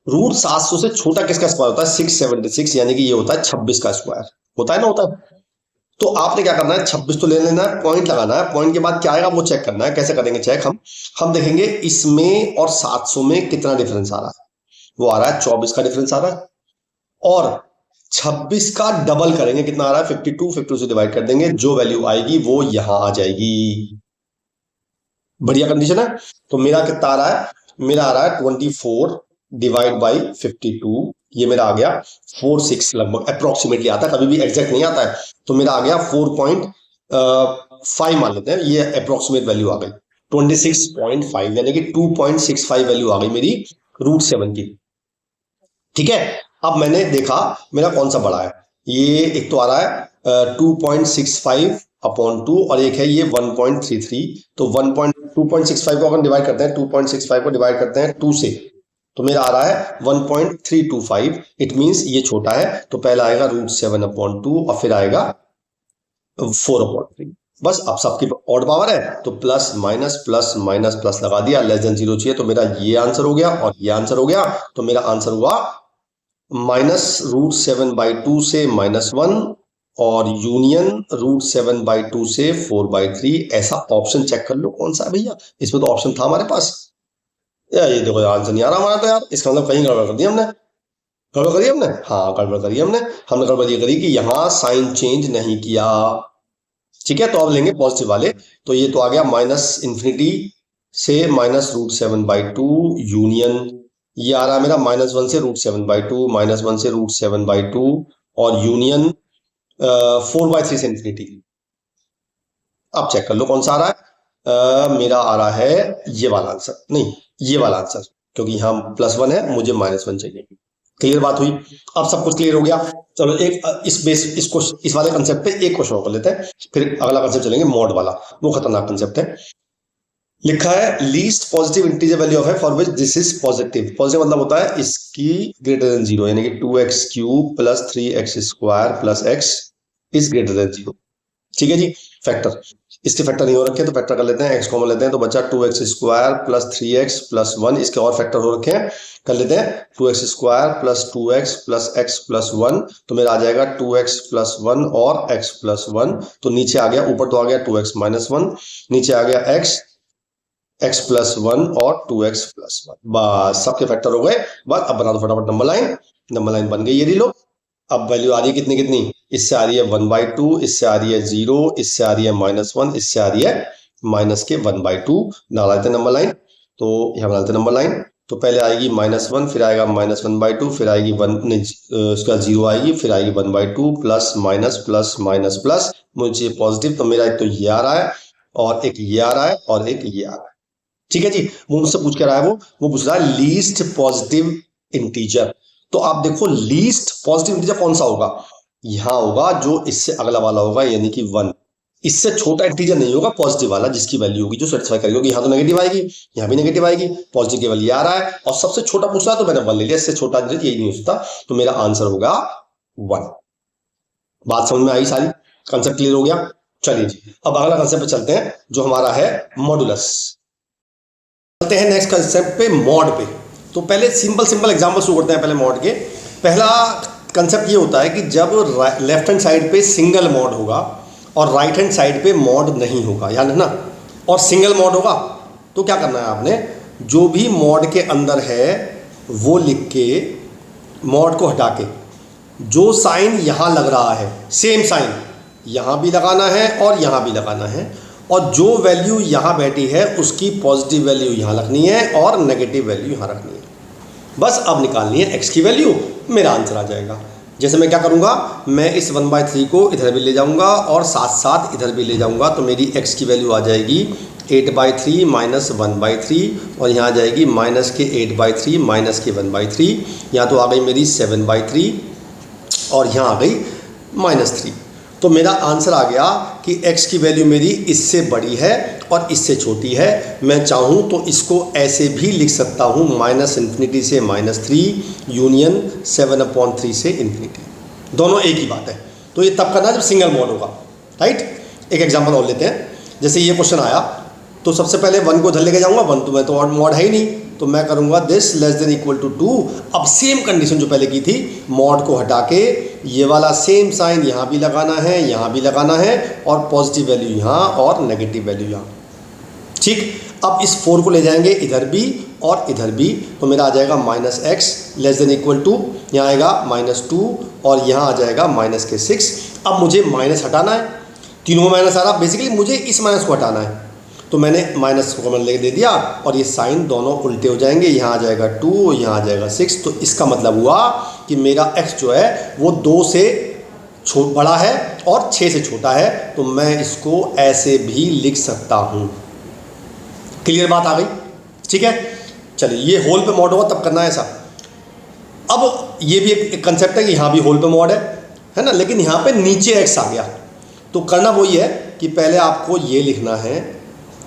√700 से छोटा किसका स्क्वायर होता है? 676, यानी कि ये होता है 26 का स्क्वायर, होता है ना, होता है। तो आपने क्या करना है, 26 तो ले लेना है, पॉइंट लगाना है, पॉइंट के बाद क्या आएगा वो चेक करना है। कैसे करेंगे चेक? हम देखेंगे इसमें और 700 में कितना डिफरेंस आ रहा है। वो आ रहा है 24 का डिफरेंस आ रहा है, और 26 का डबल करेंगे, कितना आ रहा है? 52 से डिवाइड कर देंगे, जो वैल्यू आएगी वो यहां आ जाएगी। बढ़िया कंडीशन है। तो मेरा कितना आ रहा है? मेरा आ रहा है 24 डिवाइड बाई 52, ये मेरा आ गया 46 लगभग, अप्रोक्सीमेटली आता है, कभी भी एग्जैक्ट नहीं आता है। तो मेरा आ गया 4.5 मान लेते हैं, ये अप्रोक्सीमेट वैल्यू आ गई 26.5, यानी कि 2.65 वैल्यु आ गई मेरी √7 की। ठीक है, अब मैंने देखा मेरा कौन सा बड़ा है। ये एक तो आ रहा है 2.65/2 और एक है ये 1.33। तो 2.65 को अगर डिवाइड करते हैं, 2.65 को डिवाइड करते हैं 2 से, तो मेरा आ रहा है 1.325। इट मींस ये छोटा है, तो पहला आएगा √7/2 और फिर आएगा 4/3। बस अब सबकी ऑड पावर है, तो plus minus plus minus plus लगा दिया, लेस देन 0 चाहिए, तो मेरा ये आंसर हो गया और ये आंसर हो गया। तो मेरा आंसर हुआ -√7/2 से -1 और यूनियन √7/2 से 4/3, ऐसा ऑप्शन चेक कर लो कौन सा है भैया। इसमें तो ऑप्शन था हमारे पास यार, ये देखो आंसर नहीं आ रहा हमारा तो यार, इसका मतलब कहीं गड़बड़ कर दी हमने। गड़बड़ करी हमने, हाँ गड़बड़ करी हमने गड़बड़ ये करी कि यहाँ साइन चेंज नहीं किया। ठीक है, तो अब लेंगे पॉजिटिव वाले। तो ये तो आ गया -∞ से -√7/2 यूनियन, ये आ रहा है मेरा -1 से √7/2, -1 से √7/2 और यूनियन 4/3 से इन्फिनिटी। अब चेक कर लो कौन सा आ रहा है। मेरा आ रहा है ये वाला आंसर, नहीं ये वाला आंसर, क्योंकि यहाँ +1 है, मुझे -1 चाहिए। क्लियर बात हुई, अब सब कुछ क्लियर हो गया। चलो एक इस वाले कंसेप्ट पे एक क्वेश्चन और कर लेते हैं, फिर अगला कंसेप्ट चलेंगे मॉड वाला, वो खतरनाक कंसेप्ट है। लिखा है least positive integer value of है for which this is positive. Positive मतलब होता है इसकी ग्रेटर देन 0, यानी कि 2x³ + 3x² + x is greater then 0। ठीक है जी, फैक्टर, इसके फैक्टर नहीं हो रखे तो फैक्टर कर लेते हैं, x कॉमन लेते हैं तो बचा 2x² + 3x + 1, इसके और फैक्टर हो रखे हैं, कर लेते हैं 2x² + 2x + x + 1, तो मेरा आ जाएगा 2x + 1 और x + 1, तो नीचे आ गया, ऊपर तो आ गया 2x - 1, नीचे आ गया x + 1 और 2x + 1, बस सबके फैक्टर हो गए। बस अब बना दो फटाफट नंबर लाइन बन गई, ये लो। अब वैल्यू आ रही है कितनी कितनी, इससे आ रही है 1/2, इससे आ रही है 0, इससे आ रही है -1, इससे आ रही है -1/2। डाल देते नंबर लाइन, तो यहाँ बना देते नंबर लाइन। तो पहले आएगी -1, फिर आएगा -1/2, फिर आएगी 1 उसके बाद 0 आएगी, फिर आएगी 1/2 plus minus plus minus plus, मुझे पॉजिटिव, तो मेरा एक तो ये आ रहा है और एक ये आ रहा है और एक ये आ रहा है। ठीक है जी, वो मुझसे पूछ के रहा है, वो पूछ रहा है लीस्ट पॉजिटिव इंटीजर। तो आप देखो लीस्ट पॉजिटिव इंटीजर कौन सा होगा, यहां होगा जो इससे अगला वाला होगा, यानी कि 1। इससे छोटा इंटीजर नहीं होगा पॉजिटिव वाला, जिसकी वैल्यू होगी जो सेटिस्फाई करेगी, क्योंकि यहाँ तो नेगेटिव आएगी, यहाँ भी नेगेटिव आएगी, पॉजिटिव केवल ये आ रहा है और सबसे छोटा पूछ रहा है तो मैंने 1 ले लिया, इससे छोटा यही नहीं हो सकता, तो मेरा आंसर होगा 1। बात समझ में आई सारी, कंसेप्ट क्लियर हो गया। चलिए जी, अब अगला कंसेप्ट पे चलते हैं जो हमारा है मॉडुलस। चलते हैं नेक्स्ट कंसेप्ट पे, मॉड पे। तो पहले सिंपल एग्जांपल शुरू करते हैं पहले मॉड के। पहला कंसेप्ट ये होता है कि जब लेफ्ट हैंड साइड पे सिंगल मॉड होगा और राइट हैंड साइड पे मॉड नहीं होगा, याद है ना, और सिंगल मॉड होगा, तो क्या करना है आपने, जो भी मॉड के अंदर है वो लिख के मॉड को हटा के जो साइन यहाँ लग रहा है सेम साइन यहाँ भी लगाना है और यहाँ भी लगाना है, और जो वैल्यू यहाँ बैठी है उसकी पॉजिटिव वैल्यू यहाँ रखनी है और नेगेटिव वैल्यू यहाँ रखनी है। बस अब निकालनी है x की वैल्यू, मेरा आंसर आ जाएगा। जैसे मैं क्या करूँगा, मैं इस 1/3 को इधर भी ले जाऊँगा और साथ साथ इधर भी ले जाऊँगा, तो मेरी x की वैल्यू आ जाएगी 8/3 - 1/3, और यहाँ आ जाएगी -8/3 -1/3, यहाँ तो आ गई मेरी 7/3 और यहाँ आ गई -3। तो मेरा आंसर आ गया कि x की वैल्यू मेरी इससे बड़ी है और इससे छोटी है। मैं चाहूँ तो इसको ऐसे भी लिख सकता हूँ, -∞ से -3 यूनियन 7/3 से इन्फिनिटी, दोनों एक ही बात है। तो ये तब करना जब सिंगल मॉड होगा, राइट। एक एग्जांपल और लेते हैं, जैसे ये क्वेश्चन आया तो सबसे पहले 1 को इधर लेके जाऊँगा, 1 तो मैं तो मॉड है ही नहीं, तो मैं करूँगा दिस < 2। अब सेम कंडीशन जो पहले की थी, मॉड को हटा के ये वाला सेम साइन यहाँ भी लगाना है, यहाँ भी लगाना है, और पॉजिटिव वैल्यू यहाँ और नेगेटिव वैल्यू यहाँ। ठीक, अब इस 4 को ले जाएंगे इधर भी और इधर भी, तो मेरा आ जाएगा -x < 2, यहाँ आएगा -2 और यहाँ आ जाएगा -6। अब मुझे माइनस हटाना है, तीनों में माइनस आ रहा, बेसिकली मुझे इस माइनस को हटाना है, तो मैंने माइनस को कॉमन लेके दे दिया और ये साइन दोनों उल्टे हो जाएंगे, यहाँ आ जाएगा 2, यहाँ आ जाएगा 6। तो इसका मतलब हुआ कि मेरा x जो है वो 2 से बड़ा है और 6 से छोटा है, तो मैं इसको ऐसे भी लिख सकता हूँ। क्लियर बात आ गई, ठीक है। चलिए, ये होल पे मॉड होगा तब करना है ऐसा। अब ये भी एक कंसेप्ट है कि यहाँ भी होल पे मॉड है ना, लेकिन यहाँ पे नीचे x आ गया, तो करना वही है कि पहले आपको ये लिखना है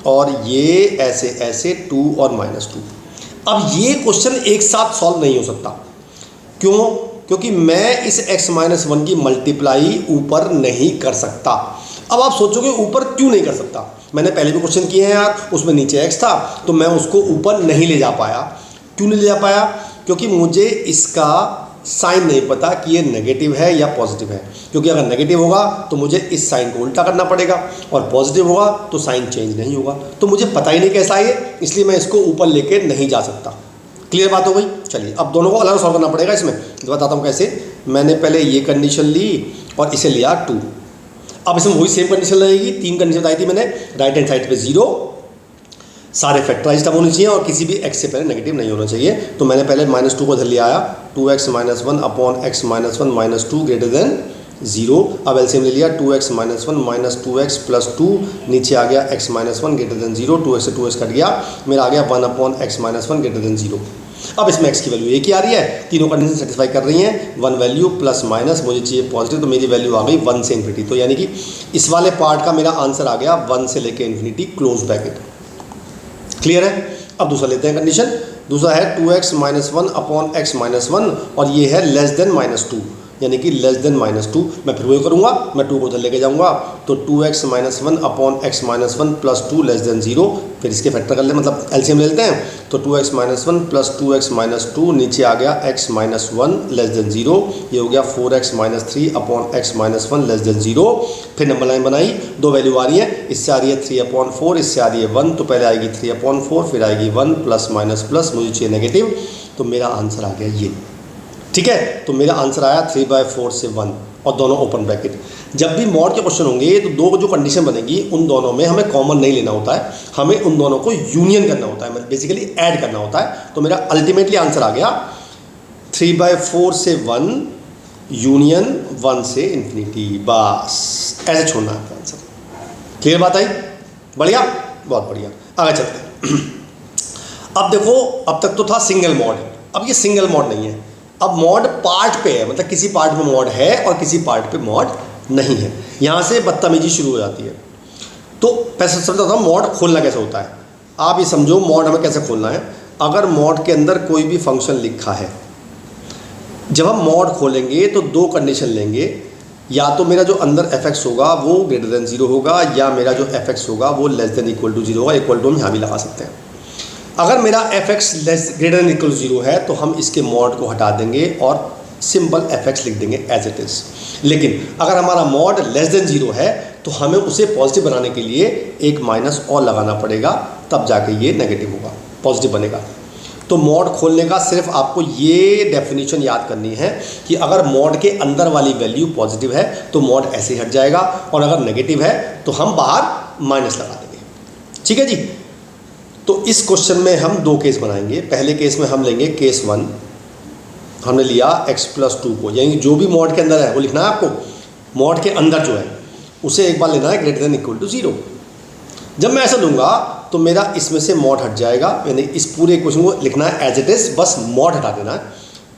और ये ऐसे ऐसे 2 और -2। अब ये क्वेश्चन एक साथ सॉल्व नहीं हो सकता, क्यों? क्योंकि मैं इस x - 1 की मल्टीप्लाई ऊपर नहीं कर सकता। अब आप सोचोगे ऊपर क्यों नहीं कर सकता, मैंने पहले भी क्वेश्चन किए हैं यार, उसमें नीचे x था तो मैं उसको ऊपर नहीं ले जा पाया। क्यों नहीं ले जा पाया? क्योंकि मुझे इसका साइन नहीं पता कि ये नेगेटिव है या पॉजिटिव है, क्योंकि अगर नेगेटिव होगा तो मुझे इस साइन को उल्टा करना पड़ेगा और पॉजिटिव होगा तो साइन चेंज नहीं होगा, तो मुझे पता ही नहीं कैसा है, इसलिए मैं इसको ऊपर लेके नहीं जा सकता। क्लियर बात हो गई। चलिए अब दोनों को अलग सॉल्व करना पड़ेगा। इसमें बताता हूँ कैसे। मैंने पहले ये कंडीशन ली और इसे लिया 2। अब इसमें वही सेम कंडीशन लगेगी, 3 कंडीशन बताई थी मैंने। राइट हैंड साइड पे 0, सारे फैक्टराइज टर्म होने चाहिए और किसी भी x से पहले नेगेटिव नहीं होना चाहिए। तो मैंने पहले -2 को इधर ले आया, 2x - 1 upon x - 1 - 2 greater then 0। अब एलसीएम ले लिया, 2x - 1 - 2x + 2, नीचे आ गया x - 1 ग्रेटर देन 0, 2x से 2x कट गया, मेरा आ गया 1 अपॉन x - 1 ग्रेटर देन 0। अब इसमें x की वैल्यू एक ही आ रही है, तीनों कंडीशन सेटिस्फाई कर रही हैं। 1 वैल्यू प्लस माइनस मुझे चाहिए पॉजिटिव, तो मेरी वैल्यू आ गई 1 से इन्फिनिटी। तो यानी कि इस वाले पार्ट का मेरा आंसर आ गया 1 से लेकर इन्फिनिटी क्लोज ब्रैकेट। क्लियर है। अब दूसरा लेते हैं कंडीशन। दूसरा है 2x - 1 अपॉन x - 1 और ये है लेस देन -2, यानी कि लेस देन -2। मैं फिर वही करूँगा, मैं 2 को उधर लेके जाऊँगा, तो 2x - 1 upon x - 1 plus 2 less than 0। फिर इसके फैक्टर कर ले, मतलब एलसीएम ले लेते हैं। तो 2x - 1 प्लस 2x - 2, नीचे आ गया x - 1 लेस देन 0, ये हो गया 4x - 3 upon x - 1 less than 0। फिर नंबर लाइन बनाई, 2 वैल्यू आ रही है, इससे आ रही है 3/4, इससे आ रही है 1, तो पहले आएगी 3/4, फिर आएगी 1 प्लस माइनस प्लस, मुझे चाहिए नेगेटिव, तो मेरा आंसर आ गया ये। ठीक है, तो मेरा आंसर आया 3/4 से 1 और दोनों ओपन ब्रैकेट। जब भी मॉड के क्वेश्चन होंगे तो दो जो कंडीशन बनेगी उन दोनों में हमें कॉमन नहीं लेना होता है, हमें उन दोनों को यूनियन करना होता है, मतलब बेसिकली ऐड करना होता है। तो मेरा अल्टीमेटली आंसर आ गया 3/4 से 1 यूनियन 1 से इन्फिनिटी। बस ऐसे छोड़ना है आपका आंसर। क्लियर बात आई? बढ़िया, बहुत बढ़िया। आगे चलते हैं। अब देखो, अब तक तो था सिंगल मॉड, अब ये सिंगल मॉड नहीं है, अब मॉड पार्ट पे है, मतलब किसी पार्ट में मॉड है और किसी पार्ट पे मॉड नहीं है। यहाँ से बदतमीजी शुरू हो जाती है। तो पैसे समझता था मॉड खोलना कैसे होता है। आप ये समझो मॉड हमें कैसे खोलना है। अगर मॉड के अंदर कोई भी फंक्शन लिखा है, जब हम मॉड खोलेंगे तो 2 कंडीशन लेंगे, या तो मेरा जो अंदर fx होगा वो ग्रेटर देन 0 होगा, या मेरा जो fx होगा वो लेस देन इक्वल टू 0 होगा। इक्वल टू हम यहाँ भी लगा सकते हैं। अगर मेरा fx less greater than equal 0 है तो हम इसके मॉड को हटा देंगे और सिंपल fx लिख देंगे एज इट इज़। लेकिन अगर हमारा मॉड लेस देन 0 है तो हमें उसे पॉजिटिव बनाने के लिए एक माइनस और लगाना पड़ेगा, तब जाके ये नेगेटिव होगा, पॉजिटिव बनेगा। तो मॉड खोलने का सिर्फ आपको ये डेफिनेशन याद करनी है कि अगर मॉड के अंदर वाली वैल्यू पॉजिटिव है तो मॉड ऐसे ही हट जाएगा, और अगर नेगेटिव है तो हम बाहर माइनस लगा देंगे। ठीक है जी। तो इस क्वेश्चन में हम 2 केस बनाएंगे। पहले केस में हम लेंगे केस 1, हमने लिया x + 2 को, यानी जो भी मॉड के अंदर है वो लिखना है आपको। मॉड के अंदर जो है उसे एक बार लेना है ग्रेटर देन इक्वल टू 0। जब मैं ऐसा दूंगा तो मेरा इसमें से मॉड हट जाएगा, यानी इस पूरे इक्वेशन को लिखना है एज इट इज़, बस मॉड हटा देना है।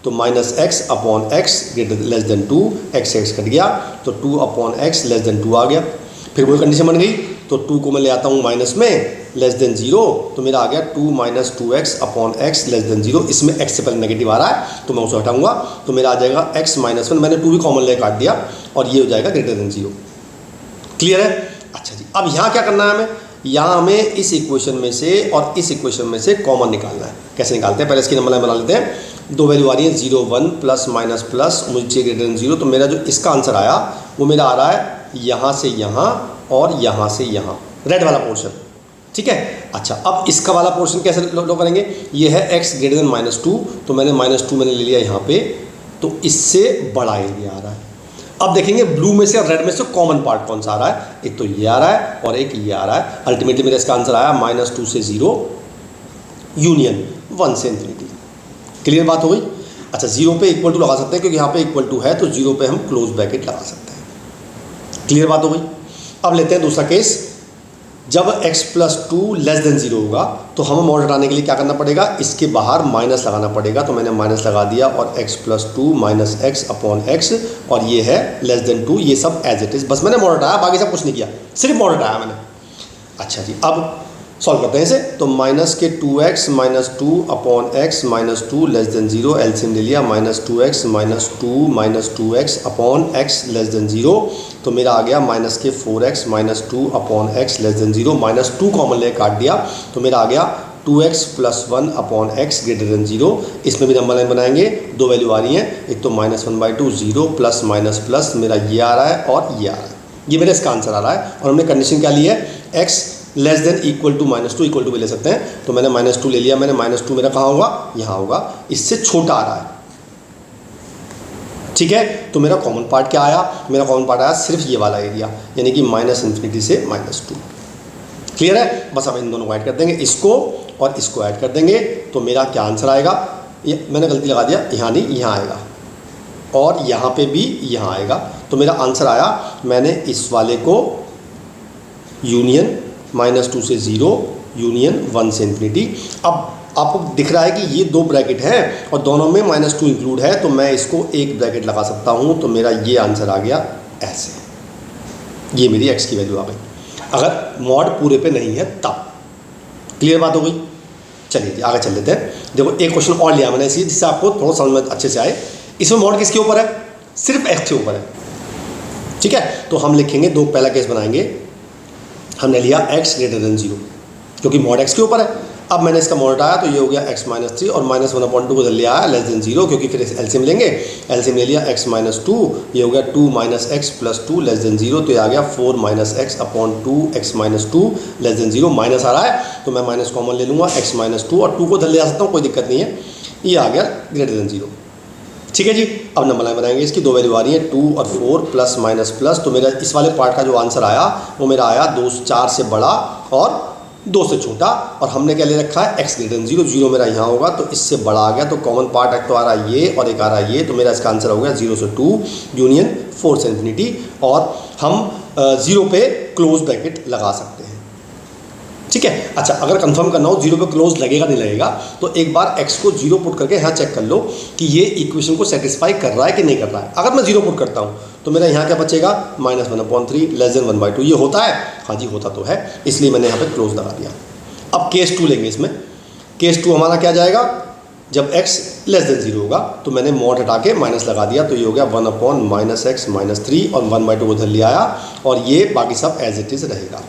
तो -x upon x greater less than 2, x cut गया, तो 2 अपॉन x लेस देन 2 आ गया। फिर वही कंडीशन बन गई, तो 2 को मैं ले आता हूँ माइनस में, लेस देन 0, तो मेरा आ गया 2 - 2x upon x less than 0। इसमें x से पहले नेगेटिव आ रहा है तो मैं उसे हटाऊंगा, तो मेरा आ जाएगा x - 1, मैंने 2 भी कॉमन ले काट दिया, और ये हो जाएगा ग्रेटर देन 0। क्लियर है? अच्छा जी। अब यहाँ क्या करना है हमें, यहाँ हमें इस इक्वेशन में से और इस इक्वेशन में से कॉमन निकालना है। कैसे निकालते हैं, पहले इसकी नंबर लाइन बना लेते हैं। 2 वैल्यू आ रही है 0 1 प्लस माइनस प्लस, मुझे चाहिए ग्रेटर देन 0, तो मेरा जो इसका आंसर आया वो मेरा आ रहा है यहाँ से यहाँ और यहाँ से यहाँ, रेड वाला पोर्शन। ठीक है। अच्छा, अब इसका वाला पोर्शन कैसे लो करेंगे, ये है x ग्रेटर देन -2, तो मैंने -2 मैंने ले लिया यहाँ पे, तो इससे बड़ा एरिया आ रहा है। अब देखेंगे ब्लू में से और रेड में से कॉमन पार्ट कौन सा आ रहा है। एक तो ये आ रहा है और एक ये आ रहा है। अल्टीमेटली मेरा इसका आंसर आया -2 से 0 यूनियन 1 से इन्फिनिटी। क्लियर बात हो गई? अच्छा, 0 पे इक्वल टू लगा सकते हैं क्योंकि यहाँ पे इक्वल टू है, तो 0 पे हम क्लोज ब्रैकेट लगा सकते हैं। क्लियर बात हो गई? अब लेते हैं दूसरा केस। जब x + 2 लेस देन 0 होगा तो हमें मॉड हटाने के लिए क्या करना पड़ेगा, इसके बाहर माइनस लगाना पड़ेगा। तो मैंने माइनस लगा दिया, और x + 2 - x अपॉन x, और ये है लेस देन 2, ये सब एज इट इज़। बस मैंने मॉड हटाया, बाकी सब कुछ नहीं किया, सिर्फ मॉड हटाया मैंने। अच्छा जी, अब सॉल्व करते हैं इसे। तो माइनस के 2x - 2 upon x -2 less than 0, LCM ले लिया, -2x - 2 - 2x upon x less than 0, तो मेरा आ गया माइनस के 4x - 2 upon x less than 0, -2 common ले काट दिया, तो मेरा आ गया 2x + 1 upon x greater then 0। इसमें भी नंबर लाइन बनाएंगे, दो वैल्यू आ रही हैं, एक तो -1/2 0 प्लस माइनस प्लस मेरा ये आ रहा है और ये आ रहा है, ये मेरा इसका आंसर आ रहा है। और हमने कंडीशन क्या ली है, x less than equal to -2 equal to भी ले सकते हैं, तो मैंने -2 ले लिया, मैंने -2 मेरा कहाँ होगा, यहाँ होगा, इससे छोटा आ रहा है, ठीक है। तो मेरा कॉमन पार्ट क्या आया, मेरा कॉमन पार्ट आया सिर्फ ये वाला एरिया, यानी कि -∞ से -2। क्लियर है, बस अब इन दोनों को ऐड कर देंगे, इसको और इसको ऐड कर देंगे, तो मेरा क्या आंसर आएगा, ये मैंने गलती लगा दिया, यहाँ नहीं यहाँ आएगा, और यहाँ पे भी यहाँ आएगा, तो मेरा आंसर आया, मैंने इस वाले को यूनियन -2 से 0 यूनियन 1 से इन्फिनिटी। अब आपको दिख रहा है कि ये दो ब्रैकेट हैं और दोनों में -2 इंक्लूड है, तो मैं इसको एक ब्रैकेट लगा सकता हूँ, तो मेरा ये आंसर आ गया ऐसे, ये मेरी x की वैल्यू आ गई, अगर मॉड पूरे पे नहीं है तब। क्लियर बात हो गई, चलिए जी आगे चल लेते हैं। देखो एक क्वेश्चन और लिया मैंने इसी, जिससे आपको थोड़ा समझ में अच्छे से आए। इसमें मॉड किसके ऊपर है, सिर्फ x के ऊपर है, ठीक है। तो हम लिखेंगे, दो पहला केस बनाएंगे, हमने लिया x ग्रेटर देन 0 क्योंकि मॉड x के ऊपर है। अब मैंने इसका मॉड हटाया तो ये हो गया x -3 और -1/2 को लिया है लेस देन 0, क्योंकि फिर एलसीएम लेंगे, एलसीएम ले लिया x -2, ये हो गया 2 - x + 2 लेस देन 0, तो ये आ गया 4 - x/2 x -2 less than 0, minus आ रहा है तो मैं माइनस कॉमन ले लूँगा, x -2 और 2 को इधर ले आ सकता हूँ, कोई दिक्कत नहीं है, ये आ गया ग्रेटर देन 0, ठीक है जी। अब नंबर लाइन बनाएंगे, इसकी दो वैल्यू आ रही है 2 और 4 प्लस माइनस प्लस, तो मेरा इस वाले पार्ट का जो आंसर आया वो मेरा आया 2 4 से बड़ा और 2 से छोटा, और हमने क्या ले रखा है x ग्रेटर देन 0, 0 मेरा यहाँ होगा तो इससे बड़ा आ गया, तो कॉमन पार्ट एक तो आ रहा है ये और एक आ रहा है ये, तो मेरा इसका आंसर हो गया 0 से 2 यूनियन 4 से इन्फिनिटी, और हम 0 पे क्लोज ब्रैकेट लगा सकते हैं, ठीक है। अच्छा, अगर कंफर्म करना हो 0 पे क्लोज लगेगा नहीं लगेगा, तो एक बार x को 0 पुट करके यहाँ चेक कर लो कि ये इक्वेशन को सेटिस्फाई कर रहा है कि नहीं कर रहा है। अगर मैं 0 पुट करता हूँ तो मेरा यहाँ क्या बचेगा, -1/3 लेस देन 1/2, ये होता है, हाँ जी होता तो है, इसलिए मैंने यहाँ पे क्लोज लगा दिया। अब केस 2 लेंगे, इसमें केस 2 हमारा क्या जाएगा, जब x लेस देन 0 होगा तो मैंने मॉड हटा के माइनस लगा दिया, तो ये हो गया 1/-x -3 और 1/2 को इधर ले आया, और ये बाकी सब एज इट इज़ रहेगा,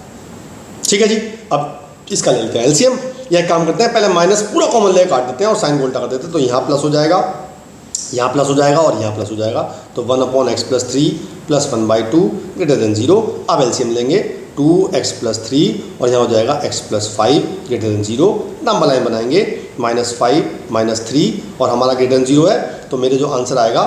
ठीक है जी। अब इसका ले लेते हैं एलसीएम, या एक काम करते हैं, पहले माइनस पूरा कॉमन ले काट देते हैं और साइन को उल्टा कर देते हैं, तो यहाँ प्लस हो जाएगा, यहाँ प्लस हो जाएगा और यहाँ प्लस हो जाएगा, तो 1/x + 3 + 1/2 ग्रेटर देन 0। अब एलसीएम लेंगे 2x + 3 और यहाँ हो जाएगा x + 5 greater than 0। Number line बनाएंगे -5 - 3 और हमारा ग्रेटर देन 0 है, तो मेरे जो आंसर आएगा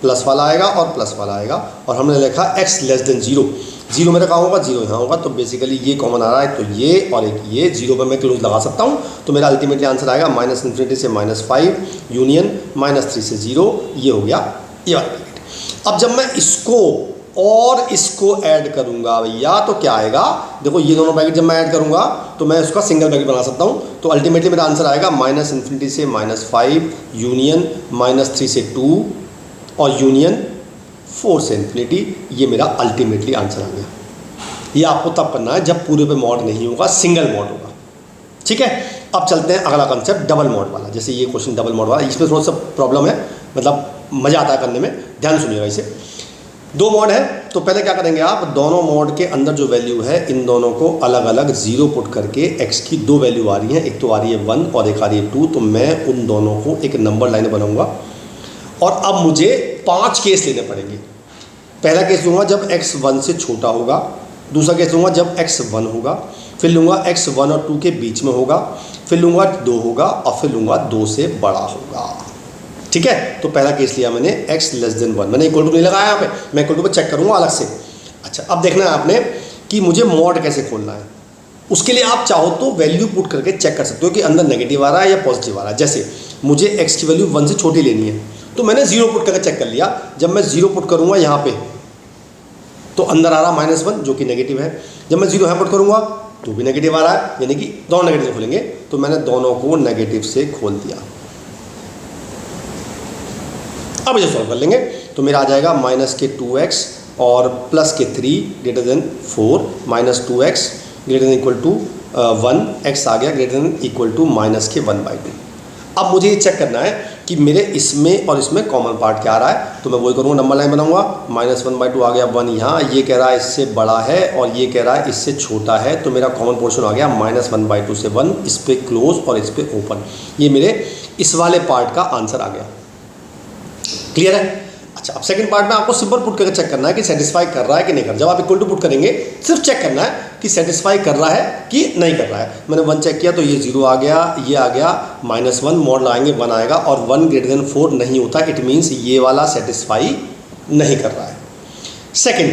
प्लस वाला आएगा और प्लस वाला आएगा, और हमने लिखा x लेस देन 0, 0 मेरा कहाँ होगा, 0 यहाँ होगा, तो बेसिकली ये कॉमन आ रहा है, तो ये और एक ये 0 पर मैं क्लोज लगा सकता हूँ, तो मेरा अल्टीमेटली आंसर आएगा -∞ से -5 यूनियन -3 से 0, ये हो गया ये वाला ब्रैकेट। अब जब मैं इसको और इसको ऐड करूँगा भैया तो क्या आएगा, देखो ये दोनों ब्रैकेट जब मैं ऐड करूँगा तो मैं उसका सिंगल ब्रैकेट बना सकता हूँ, तो अल्टीमेटली मेरा आंसर आएगा -∞ से -5 यूनियन -3 से 2 और यूनियन 4 से इन्फिनिटी, ये मेरा अल्टीमेटली आंसर आ गया। ये आपको तब करना है जब पूरे पे मॉड नहीं होगा, सिंगल मॉड होगा, ठीक है। अब चलते हैं अगला कंसेप्ट डबल मॉड वाला, जैसे ये क्वेश्चन डबल मॉड वाला, इसमें थोड़ा सा प्रॉब्लम है, मतलब मज़ा आता है करने में, ध्यान सुनिएगा इसे। दो मॉड है, तो पहले क्या करेंगे आप, दोनों मॉड के अंदर जो वैल्यू है इन दोनों को अलग अलग 0 पुट करके, x की दो वैल्यू आ रही हैं, एक तो आ रही है 1 और एक आ रही है 2, तो मैं उन दोनों को एक नंबर लाइन बनाऊंगा, और अब मुझे 5 केस लेने पड़ेंगे। पहला केस लूँगा जब x 1 से छोटा होगा, दूसरा केस लूँगा जब x 1 होगा, फिर लूँगा x 1 और 2 के बीच में होगा, फिर लूँगा 2 होगा, और फिर लूँगा 2 से बड़ा होगा, ठीक है। तो पहला केस लिया मैंने x लेस देन 1, मैंने इक्वल टू नहीं लगाया यहाँ पे, मैं इक्वल टू पर चेक करूँगा अलग से। अच्छा, अब देखना है आपने कि मुझे मॉड कैसे खोलना है, उसके लिए आप चाहो तो वैल्यू पुट करके चेक कर सकते हो कि अंदर नेगेटिव आ रहा है या पॉजिटिव आ रहा है। जैसे मुझे x की वैल्यू 1 से छोटी लेनी है, तो मैंने 0 पुट करके चेक कर लिया, जब मैं 0 पुट करूँगा यहाँ पे तो अंदर आ रहा -1 जो कि नेगेटिव है, जब मैं 0 यहाँ पुट करूँगा तो भी नेगेटिव आ रहा है, यानी कि दोनों नेगेटिव खोलेंगे, तो मैंने दोनों को नेगेटिव से खोल दिया। अब इसे सॉल्व कर लेंगे, तो मेरा आ जाएगा -2x और +3 greater than 4 -2x greater than equal to 1, x आ गया ग्रेटर देन इक्वल टू -1/2। अब मुझे ये चेक करना है कि मेरे इसमें और इसमें कॉमन पार्ट क्या आ रहा है, तो मैं वही करूँगा, नंबर लाइन बनाऊंगा, -1/2 आ गया 1 यहाँ, ये कह रहा है इससे बड़ा है और ये कह रहा है इससे छोटा है, तो मेरा कॉमन पोर्शन आ गया -1/2 से 1, इस पर क्लोज और इस पर ओपन, ये मेरे इस वाले पार्ट का आंसर आ गया। क्लियर है? अच्छा, अब सेकंड पार्ट में आपको सिंपल पुट करके चेक करना है कि सेटिस्फाई कर रहा है कि नहीं कर रहा। जब आप इक्वल टू पुट करेंगे सिर्फ चेक करना है कि सेटिस्फाई कर रहा है कि नहीं कर रहा है। मैंने 1 चेक किया तो ये 0 आ गया, ये आ गया, -1 मॉड लगाएंगे 1 आएगा, और 1 > 4 नहीं होता, इट मीन्स ये वाला सेटिस्फाई नहीं कर रहा है। सेकेंड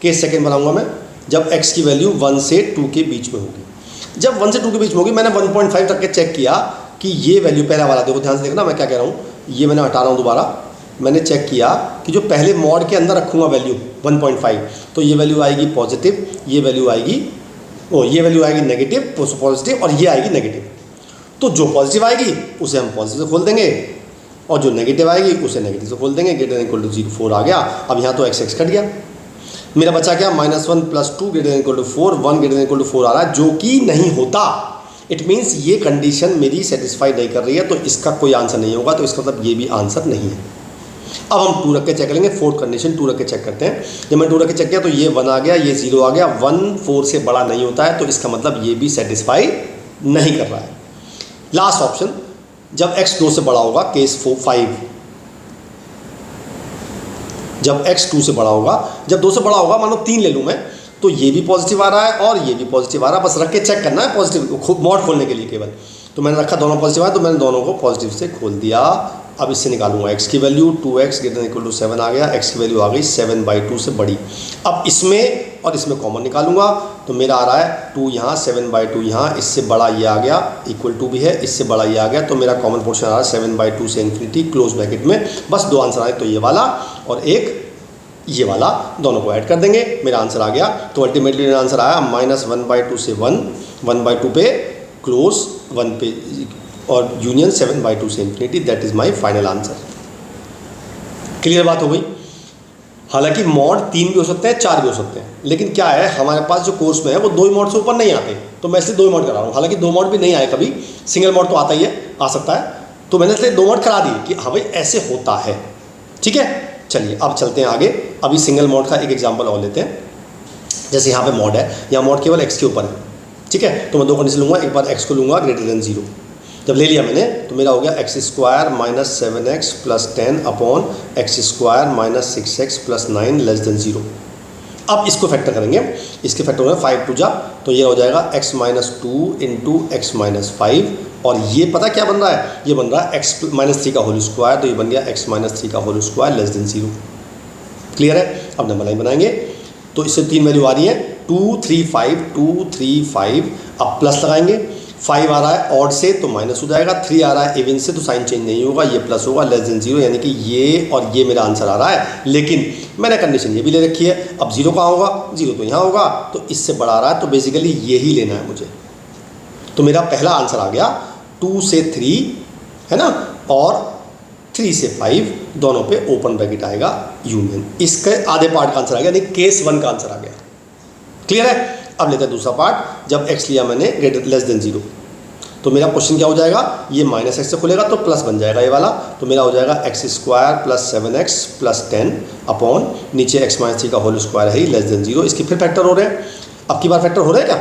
केस सेकेंड बनाऊंगा मैं, जब x की वैल्यू 1 से 2 के बीच में होगी। जब 1 से 2 के बीच में होगी, मैंने 1.5 तक के चेक किया कि ये वैल्यू पहला वाला, देखो ध्यान से देखना मैं क्या कह रहा हूँ, ये मैंने हटा रहा हूँ दोबारा। मैंने चेक किया कि जो पहले मॉड के अंदर रखूँगा वैल्यू 1.5, तो ये वैल्यू आएगी पॉजिटिव, ये वैल्यू आएगी ये वैल्यू आएगी नेगेटिव, पॉजिटिव, और ये आएगी नेगेटिव। तो जो पॉजिटिव आएगी उसे हम पॉजिटिव से खोल देंगे, और जो नेगेटिव आएगी उसे नेगेटिव से खोल देंगे। ग्रेटर देन इक्वल टू 0 4 आ गया। अब यहाँ तो x कट गया, मेरा बचा क्या, -1 + 2 greater than equal to 4, 1 greater than equal to 4 आ रहा है, जो कि नहीं होता। इट मीन्स ये कंडीशन मेरी सेटिस्फाई नहीं कर रही है, तो इसका कोई आंसर नहीं होगा, तो इसका मतलब ये भी आंसर नहीं है। अब हम 2 रख के चेक करेंगे, फोर्थ कंडीशन 2 रख के चेक करते हैं। जब मैं 2 रख के चेक किया तो ये 1 आ गया, ये 0 आ गया, 1 4 से बड़ा नहीं होता है, तो इसका मतलब ये भी सेटिस्फाई नहीं कर रहा है। लास्ट ऑप्शन, जब x 2 से बड़ा होगा, केस 5, जब x 2 से बड़ा होगा, जब 2 से बड़ा होगा, मानो 3 ले लूँ मैं, तो ये भी पॉजिटिव आ रहा है और ये भी पॉजिटिव आ रहा है, बस रख के चेक करना है पॉजिटिव मॉड खोलने के लिए केवल। तो मैंने रखा दोनों पॉजिटिव आया, तो मैंने दोनों को पॉजिटिव से खोल दिया। अब इससे निकालूंगा x की value, 2x greater than equal to 7 आ गया, x की वैल्यू आ गई 7/2 से बड़ी। अब इसमें और इसमें कॉमन निकालूंगा, तो मेरा आ रहा है 2 यहाँ, 7/2 यहाँ, इससे बड़ा ये आ गया, इक्वल टू भी है, इससे बड़ा ये आ गया, तो मेरा कॉमन पोर्शन आ रहा है 7/2 से इन्फिनिटी क्लोज ब्रैकेट में। बस 2 आंसर आए, तो ये वाला और एक ये वाला, दोनों को ऐड कर देंगे, मेरा आंसर आ गया। तो अल्टीमेटली मेरा आंसर आया -1/2 से 1, 1/2 पे क्लोज 1 पे, और यूनियन 7/2 से infinity. That is my final answer. Clear बात हो गई? हालांकि मॉड 3 भी हो सकते हैं, 4 भी हो सकते हैं, लेकिन क्या है, हमारे पास जो कोर्स में है वो 2 ही मॉड से ऊपर नहीं आते, तो मैं इसलिए 2 ही मॉड करा रहा हूँ। हालांकि 2 मॉड भी नहीं आए कभी, सिंगल मॉड तो आता ही है, आ सकता है, तो मैंने इसलिए 2 मॉड करा दिए कि हाँ भाई ऐसे होता है। ठीक है, चलिए अब चलते हैं आगे। अभी सिंगल मॉड का एक एग्जाम्पल और लेते हैं। जैसे यहाँ पे मॉड है, यहाँ मॉड केवल x के ऊपर है। ठीक है, तो मैं 2 कंडीशन लूँगा, एक बार x को लूँगा ग्रेटर देन 0। जब ले लिया मैंने, तो मेरा हो गया x² - 7x + 10 upon x² - 6x + 9 < 0। अब इसको फैक्टर करेंगे, इसके फैक्टर हो गए 5 2 जा, तो ये हो जाएगा x - 2 × x - 5, और ये पता क्या बन रहा है, ये बन रहा है x - 3 का होल स्क्वायर, तो ये बन गया x - 3 का होल स्क्वायर < 0। क्लियर है? अब नंबर लाइन बनाएंगे, तो इससे 3 वैल्यू आ रही है, 2 3 5 2 3 5। अब प्लस लगाएंगे, 5 आ रहा है ऑड से तो माइनस हो जाएगा, 3 आ रहा है इवन से तो साइन चेंज नहीं होगा, ये प्लस होगा < 0, यानी कि ये और ये मेरा आंसर आ रहा है। लेकिन मैंने कंडीशन ये भी ले रखी है, अब 0 कहाँ होगा, 0 तो यहाँ होगा, तो इससे बड़ा आ रहा है, तो बेसिकली ये ही लेना है मुझे। तो मेरा पहला आंसर आ गया 2 से 3 है ना, और 3 से 5 दोनों पे ओपन ब्रैकेट आएगा यूनियन। इसके आधे पार्ट का आंसर आ गया, यानी केस 1 का आंसर आ गया। क्लियर है? अब लेते हैं दूसरा पार्ट। जब x लिया मैंने ग्रेटर < 0, तो मेरा क्वेश्चन क्या हो जाएगा, ये -x से खुलेगा तो प्लस बन जाएगा ये वाला, तो मेरा हो जाएगा x² + 7x + 10 अपॉन नीचे x - 3 का होल स्क्वायर है ही < 0। इसके फिर फैक्टर हो रहे हैं, अब की बार फैक्टर हो रहे हैं क्या,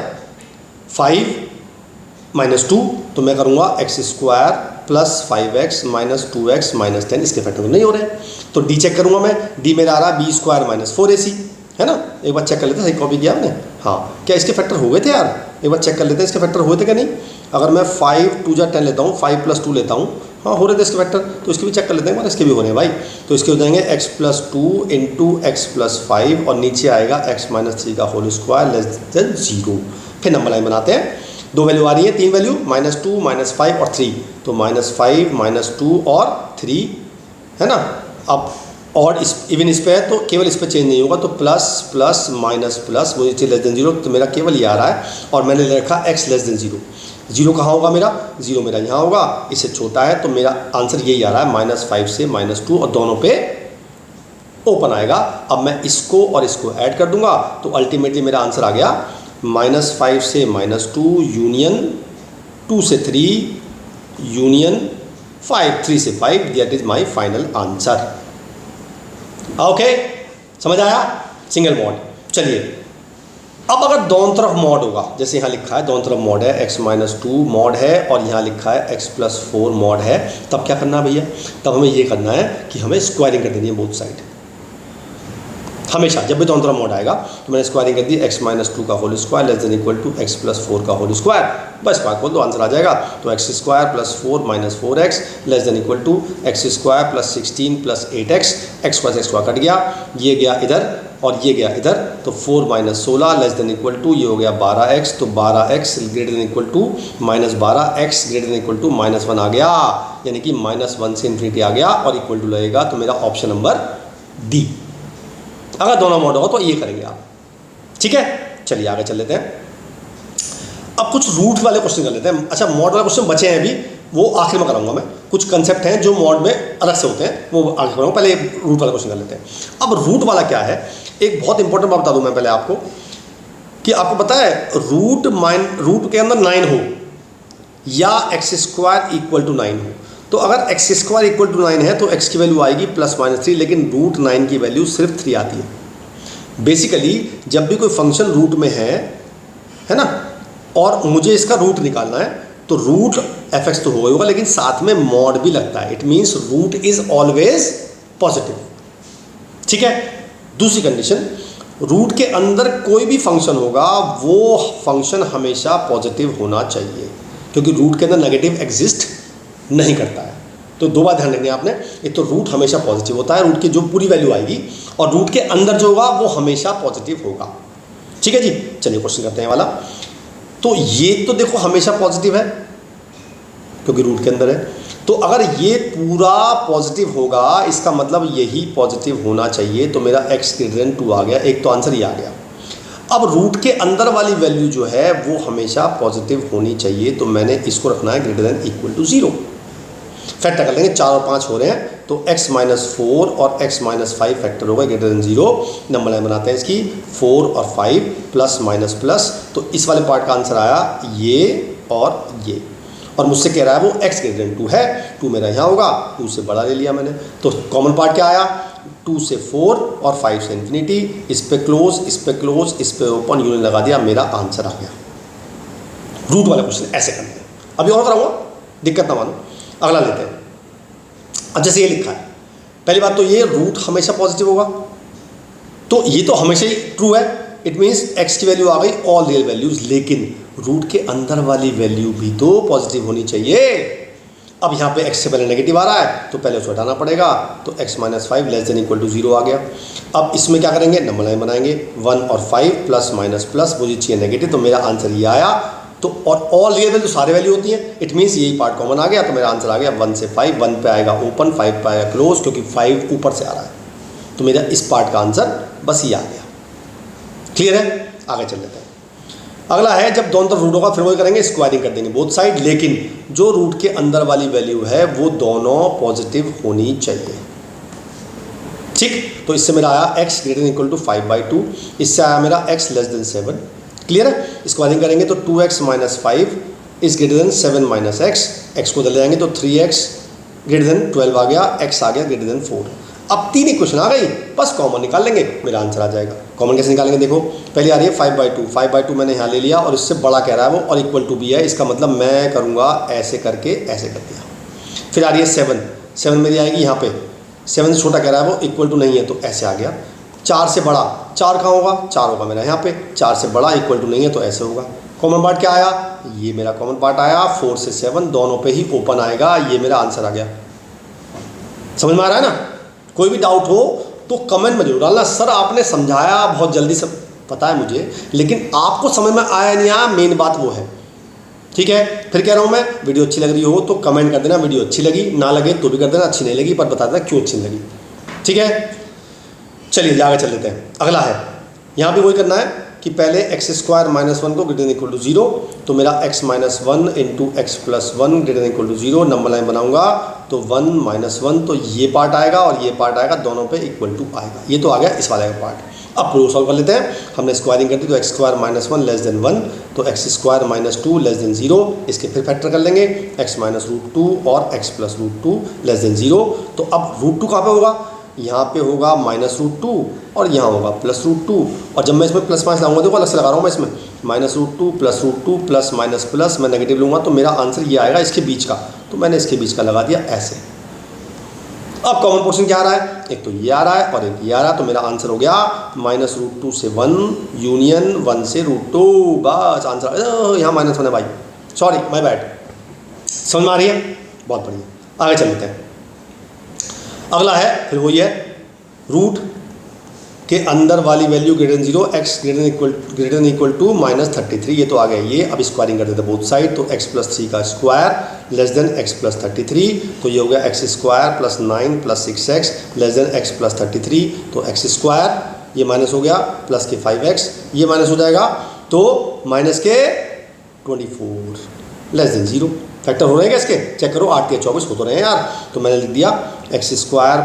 5 - 2, तो मैं करूँगा x² + 5x - 2x - 10, इसके फैक्टर नहीं हो रहे हैं, तो d चेक करूँगा मैं, d मेरा आ रहा है b² - 4ac, है ना। एक बार चेक कर लेते हैं, सही कॉपी किया हमने, हाँ क्या इसके फैक्टर हो गए थे यार, एक बार चेक कर लेते हैं इसके फैक्टर हुए थे क्या नहीं। अगर मैं 5 2 जा 10 लेता हूँ, 5 + 2 लेता हूँ, हाँ हो रहे थे इसके फैक्टर, तो इसके भी चेक कर लेते हैं, इसके भी हो रहे हैं भाई। तो इसके हो जाएंगे x + 2 × x + 5, और नीचे आएगा x - 3 का होल स्क्वायर < 0। फिर नंबर लाइन बनाते हैं, 2 वैल्यू आ रही है, 3 वैल्यू -2 -5 और 3, तो -5 -2 और 3 है ना। अब और इस इवन इस पे है, तो केवल इस पे चेंज नहीं होगा, तो प्लस प्लस माइनस प्लस, वो नीचे < 0, तो मेरा केवल ये आ रहा है, और मैंने ले रखा x < 0। 0 कहाँ होगा मेरा, 0 मेरा यहाँ होगा, इससे छोटा है, तो मेरा आंसर यही आ रहा है -5 से -2, और दोनों पे ओपन आएगा। अब मैं इसको और इसको ऐड कर दूंगा, तो अल्टीमेटली मेरा आंसर आ गया -5 से -2 यूनियन 2 से 3 यूनियन 5, 3 से 5, that is my final answer. Okay, समझ आया, सिंगल मॉड। चलिए अब अगर दोनों तरफ मॉड होगा, जैसे यहाँ लिखा है दोनों तरफ मॉड है, x माइनस 2 मॉड है और यहाँ लिखा है x प्लस 4 मॉड है, तब क्या करना है भैया? तब हमें ये करना है कि हमें स्क्वायरिंग कर देनी है बोथ साइड। हमेशा जब भी दोनों तरफ मॉड आएगा तो मैंने स्क्वायरिंग कर दी, x माइनस 2 का whole square less than equal to x plus 4 का होल स्क्वायर, बस स्क्वायर खोल दो आंसर आ जाएगा। तो x square plus 4 minus 4x less than equal to x square plus 16 plus 8x, x plus x cut गया, ये गया इधर और ये गया इधर, तो 4 minus 16 less than equal to ये हो गया 12x, तो 12x greater than equal to minus 12x greater than equal to minus 1 आ गया, यानी कि माइनस 1 से इन्फिनिटी आ गया और इक्वल टू लगेगा, तो मेरा ऑप्शन नंबर डी। अगर दोनों मॉड हो तो ये करेंगे आप, ठीक है। चलिए आगे चल लेते हैं। अब कुछ रूट वाले क्वेश्चन कर लेते हैं। अच्छा, मॉड वाले क्वेश्चन बचे हैं अभी, वो आखिर में कराऊंगा मैं। कुछ कंसेप्ट हैं जो मॉड में अलग से होते हैं, वो आगे कराऊंगा, पहले रूट वाला क्वेश्चन कर लेते हैं। अब रूट वाला क्या है, एक बहुत इंपॉर्टेंट बात बता दूं मैं पहले आपको, कि आपको पता है रूट के अंदर 9 हो या एक्स स्क्वायर इक्वल टू 9 हो, तो अगर एक्स स्क्वायर इक्वल टू 9 है तो एक्स की वैल्यू आएगी प्लस माइनस 3, लेकिन रूट 9 की वैल्यू सिर्फ 3 आती है। बेसिकली जब भी कोई फंक्शन रूट में है ना, और मुझे इसका रूट निकालना है, तो रूट एफ एक्स तो होगा, लेकिन साथ में मॉड भी लगता है। It means root is always positive, ठीक है। दूसरी कंडीशन, रूट के अंदर कोई भी फंक्शन होगा वो फंक्शन हमेशा पॉजिटिव होना चाहिए, क्योंकि रूट के अंदर नेगेटिव एग्जिस्ट नहीं करता है। तो दो बात ध्यान रखनी है आपने, एक तो रूट हमेशा पॉजिटिव होता है, रूट की जो पूरी वैल्यू आएगी, और रूट के अंदर जो होगा वो हमेशा पॉजिटिव होगा, ठीक है जी। चलिए क्वेश्चन करते हैं वाला। तो ये तो देखो हमेशा पॉजिटिव है क्योंकि रूट के अंदर है, तो अगर ये पूरा पॉजिटिव होगा इसका मतलब यही पॉजिटिव होना चाहिए, तो मेरा x ग्रेटर देन 2 आ गया, एक तो आंसर ये आ गया। अब रूट के अंदर वाली वैल्यू जो है वो हमेशा पॉजिटिव होनी चाहिए, तो मैंने इसको रखना है greater than equal to 0। Factor कर लेंगे, 4 और 5 हो रहे हैं, तो x माइनस 4 और x माइनस 5 फैक्टर होगा ग्रेटर देन 0। नंबर लाइन बनाते हैं इसकी, 4 और 5 प्लस माइनस प्लस, तो इस वाले पार्ट का आंसर आया ये और ये, और मुझसे कह रहा है वो x ग्रेटर देन 2 है, 2 मेरा यहाँ होगा, 2 से बड़ा ले लिया मैंने, तो कॉमन पार्ट क्या आया, 2 से 4 और 5 से इन्फिनिटी, इस पे क्लोज, इस पे क्लोज, इस पे ओपन, यूनियन लगा दिया, मेरा आंसर आ गया। रूट वाला क्वेश्चन ऐसे करते हैं, अभी और कराऊंगा, दिक्कत ना मानो। अगला लेते हैं। अब जैसे ये लिखा है, पहली बात तो ये रूट हमेशा पॉजिटिव होगा, तो ये तो हमेशा ही ट्रू है, इट मीन्स x की वैल्यू आ गई ऑल रियल वैल्यूज, लेकिन रूट के अंदर वाली वैल्यू भी तो पॉजिटिव होनी चाहिए। अब यहाँ पे x से पहले नेगेटिव आ रहा है तो पहले उसको हटाना पड़ेगा, तो x minus 5 less than equal to 0 आ गया। अब इसमें क्या करेंगे, नंबर लाइन बनाएंगे, 1 और 5 प्लस माइनस प्लस, मुझे चाहिए नेगेटिव, तो मेरा आंसर ये आया। तो और ऑल रियल वैल्यू सारे वैल्यू होती हैं, इट मीन्स यही पार्ट कॉमन आ गया, तो मेरा आंसर आ गया 1 से 5, 1 पे आएगा ओपन, 5 पे आएगा क्लोज, क्योंकि 5 ऊपर से आ रहा है, तो मेरा इस पार्ट का आंसर बस ये आ गया। क्लियर है, आगे चल लेते हैं। अगला है, जब दोनों तरफ रूट होगा फिर वही करेंगे, स्क्वायरिंग कर देंगे बोथ साइड, लेकिन जो रूट के अंदर वाली वैल्यू है वो दोनों पॉजिटिव होनी चाहिए, ठीक। तो इससे मेरा आया x greater than equal to 5/2, इससे आया मेरा x लेस देन 7। क्लियर है, स्क्वायरिंग करेंगे तो 2x minus 5 is greater than 7 minus x को उधर ले जाएंगे तो 3x ग्रेटर देन 12 आ गया, x आ गया ग्रेटर देन 4। अब 3 इक्वेशन आ गई, बस कॉमन निकाल लेंगे, मेरा आंसर आ जाएगा। कॉमन कैसे निकालेंगे, देखो पहले आ रही है 5/2 मैंने यहाँ ले लिया, और इससे बड़ा कह रहा है वो, और इक्वल टू भी है, इसका मतलब मैं करूँगा ऐसे करके, ऐसे कर दिया। फिर आ रही है 7 मेरी आएगी यहाँ पे, 7 से छोटा कह रहा है वो, इक्वल टू नहीं है, तो ऐसे आ गया। 4 से बड़ा, 4 कहाँ होगा, 4 होगा मेरा यहाँ पे, 4 से बड़ा इक्वल टू नहीं है, तो ऐसे होगा। कॉमन पार्ट क्या आया, ये मेरा कॉमन पार्ट आया, 4 से 7 दोनों पे ही ओपन आएगा, ये मेरा आंसर आ गया। समझ में आ रहा है ना, कोई भी डाउट हो तो कमेंट में जरूर डालना। सर आपने समझाया बहुत जल्दी, सब पता है मुझे, लेकिन आपको समझ में आया नहीं आया, मेन बात वो है, ठीक है। फिर कह रहा हूँ मैं, वीडियो अच्छी लग रही हो तो कमेंट कर देना, वीडियो अच्छी लगी, ना लगे तो भी कर देना, अच्छी नहीं लगी पर बता देना क्यों अच्छी नहीं लगी, ठीक है। चलिए आगे चल लेते हैं। अगला है, यहाँ भी वही करना है कि पहले x स्क्वायर माइनस 1 को ग्रेटर देन इक्वल टू 0, तो मेरा x minus 1 into x plus 1 greater than equal to 0, number line बनाऊंगा तो 1 माइनस 1, तो ये पार्ट आएगा और ये पार्ट आएगा, दोनों पे इक्वल टू आएगा। ये तो आ गया इस वाले का पार्ट। अब प्रूफ सॉल्व कर लेते हैं। हमने स्क्वायरिंग कर दी तो x square minus 1 less then 1, तो x square minus 2 less than 0, इसके फिर फैक्टर कर लेंगे, x माइनस रूट 2 और x plus root 2 less than 0। तो अब रूट 2 कहाँ पे होगा, यहाँ पे होगा -√2 और यहाँ होगा +√2। और जब मैं इसमें प्लस माइनस लाऊंगा, देखो अलग से लगा रहा हूँ मैं इसमें, -√2 +√2 प्लस माइनस प्लस, मैं नेगेटिव लूँगा तो मेरा आंसर ये आएगा इसके बीच का, तो मैंने इसके बीच का लगा दिया ऐसे। अब कॉमन पोर्शन क्या आ रहा है, एक तो ये आ रहा है और एक ये आ रहा है, तो मेरा आंसर हो गया -√2 से 1 यूनियन 1 से √2। बस आंसर, यहाँ -1 है भाई, सॉरी माय बैड। समझ में आ रही है? बहुत बढ़िया, आगे चल लेते हैं। अगला है फिर वही है, रूट के अंदर वाली वैल्यू >0, x > टू -33, ये तो आ गया ये। अब स्क्वायरिंग कर देते हैं बोथ साइड, तो x + 3 का स्क्वायर लेस देन x + 33, तो ये हो गया x² + 9 + 6x less than x + 33, तो x², ये माइनस हो गया, प्लस के 5x, ये माइनस हो जाएगा, तो माइनस के 24 लेस देन 0। फैक्टर हो रहे हैं क्या इसके, चेक करो, 8 या 24 हो तो रहे हैं यार। तो मैंने लिख दिया x²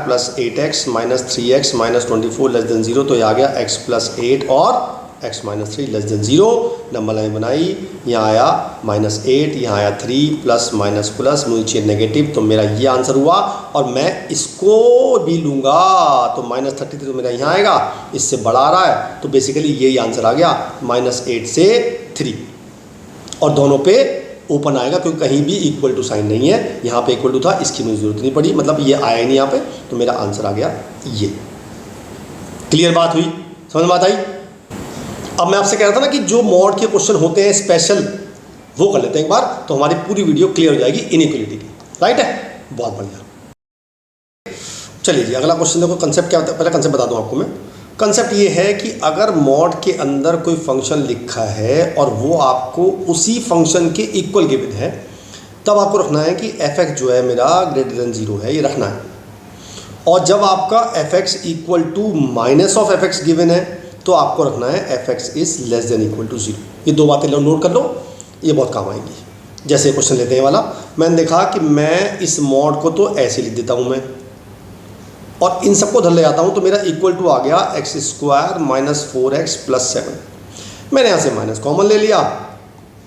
+ 8x - 3x - 24 less than 0, तो ये आ गया x + 8 और x - 3 less than 0। Number line बनाई, यहाँ आया -8, यहाँ आया 3 प्लस माइनस प्लस, नीचे नेगेटिव, तो मेरा ये आंसर हुआ। और मैं इसको भी लूँगा तो -33 तो मेरा यहाँ आएगा, इससे बड़ा आ रहा है, तो बेसिकली यही आंसर आ गया -8 से 3, और दोनों पे ओपन आएगा क्योंकि कहीं भी इक्वल टू साइन नहीं है। यहाँ पे इक्वल टू था, इसकी मुझे जरूरत नहीं पड़ी, मतलब ये आया ही नहीं यहाँ पे, तो मेरा आंसर आ गया ये। क्लियर बात हुई, समझ में बात आई? अब मैं आपसे कह रहा था ना कि जो मॉड के क्वेश्चन होते हैं स्पेशल, वो कर लेते हैं एक बार, तो हमारी पूरी वीडियो क्लियर हो जाएगी इनइक्वलिटी की। राइट है, बहुत बढ़िया। चलिए जी, अगला क्वेश्चन देखो, कंसेप्ट क्या होता है, पहले कंसेप्ट बता दूं आपको मैं। कंसेप्ट ये है कि अगर मॉड के अंदर कोई फंक्शन लिखा है और वो आपको उसी फंक्शन के इक्वल गिवन है, तब आपको रखना है कि f(x) जो है मेरा >0 है, ये रखना है। और जब आपका f(x) = -(f(x) गिवन है, तो आपको रखना है f(x) > 0। ये दो बातें नोट कर लो, ये बहुत काम आएंगी। जैसे क्वेश्चन लेते हैं वाला, मैंने देखा कि मैं इस मॉड को तो ऐसे लिख देता हूँ मैं, और इन सबको धर ले आता हूँ, तो मेरा इक्वल टू आ गया x² - 4x + 7। मैंने यहाँ से माइनस कॉमन ले लिया,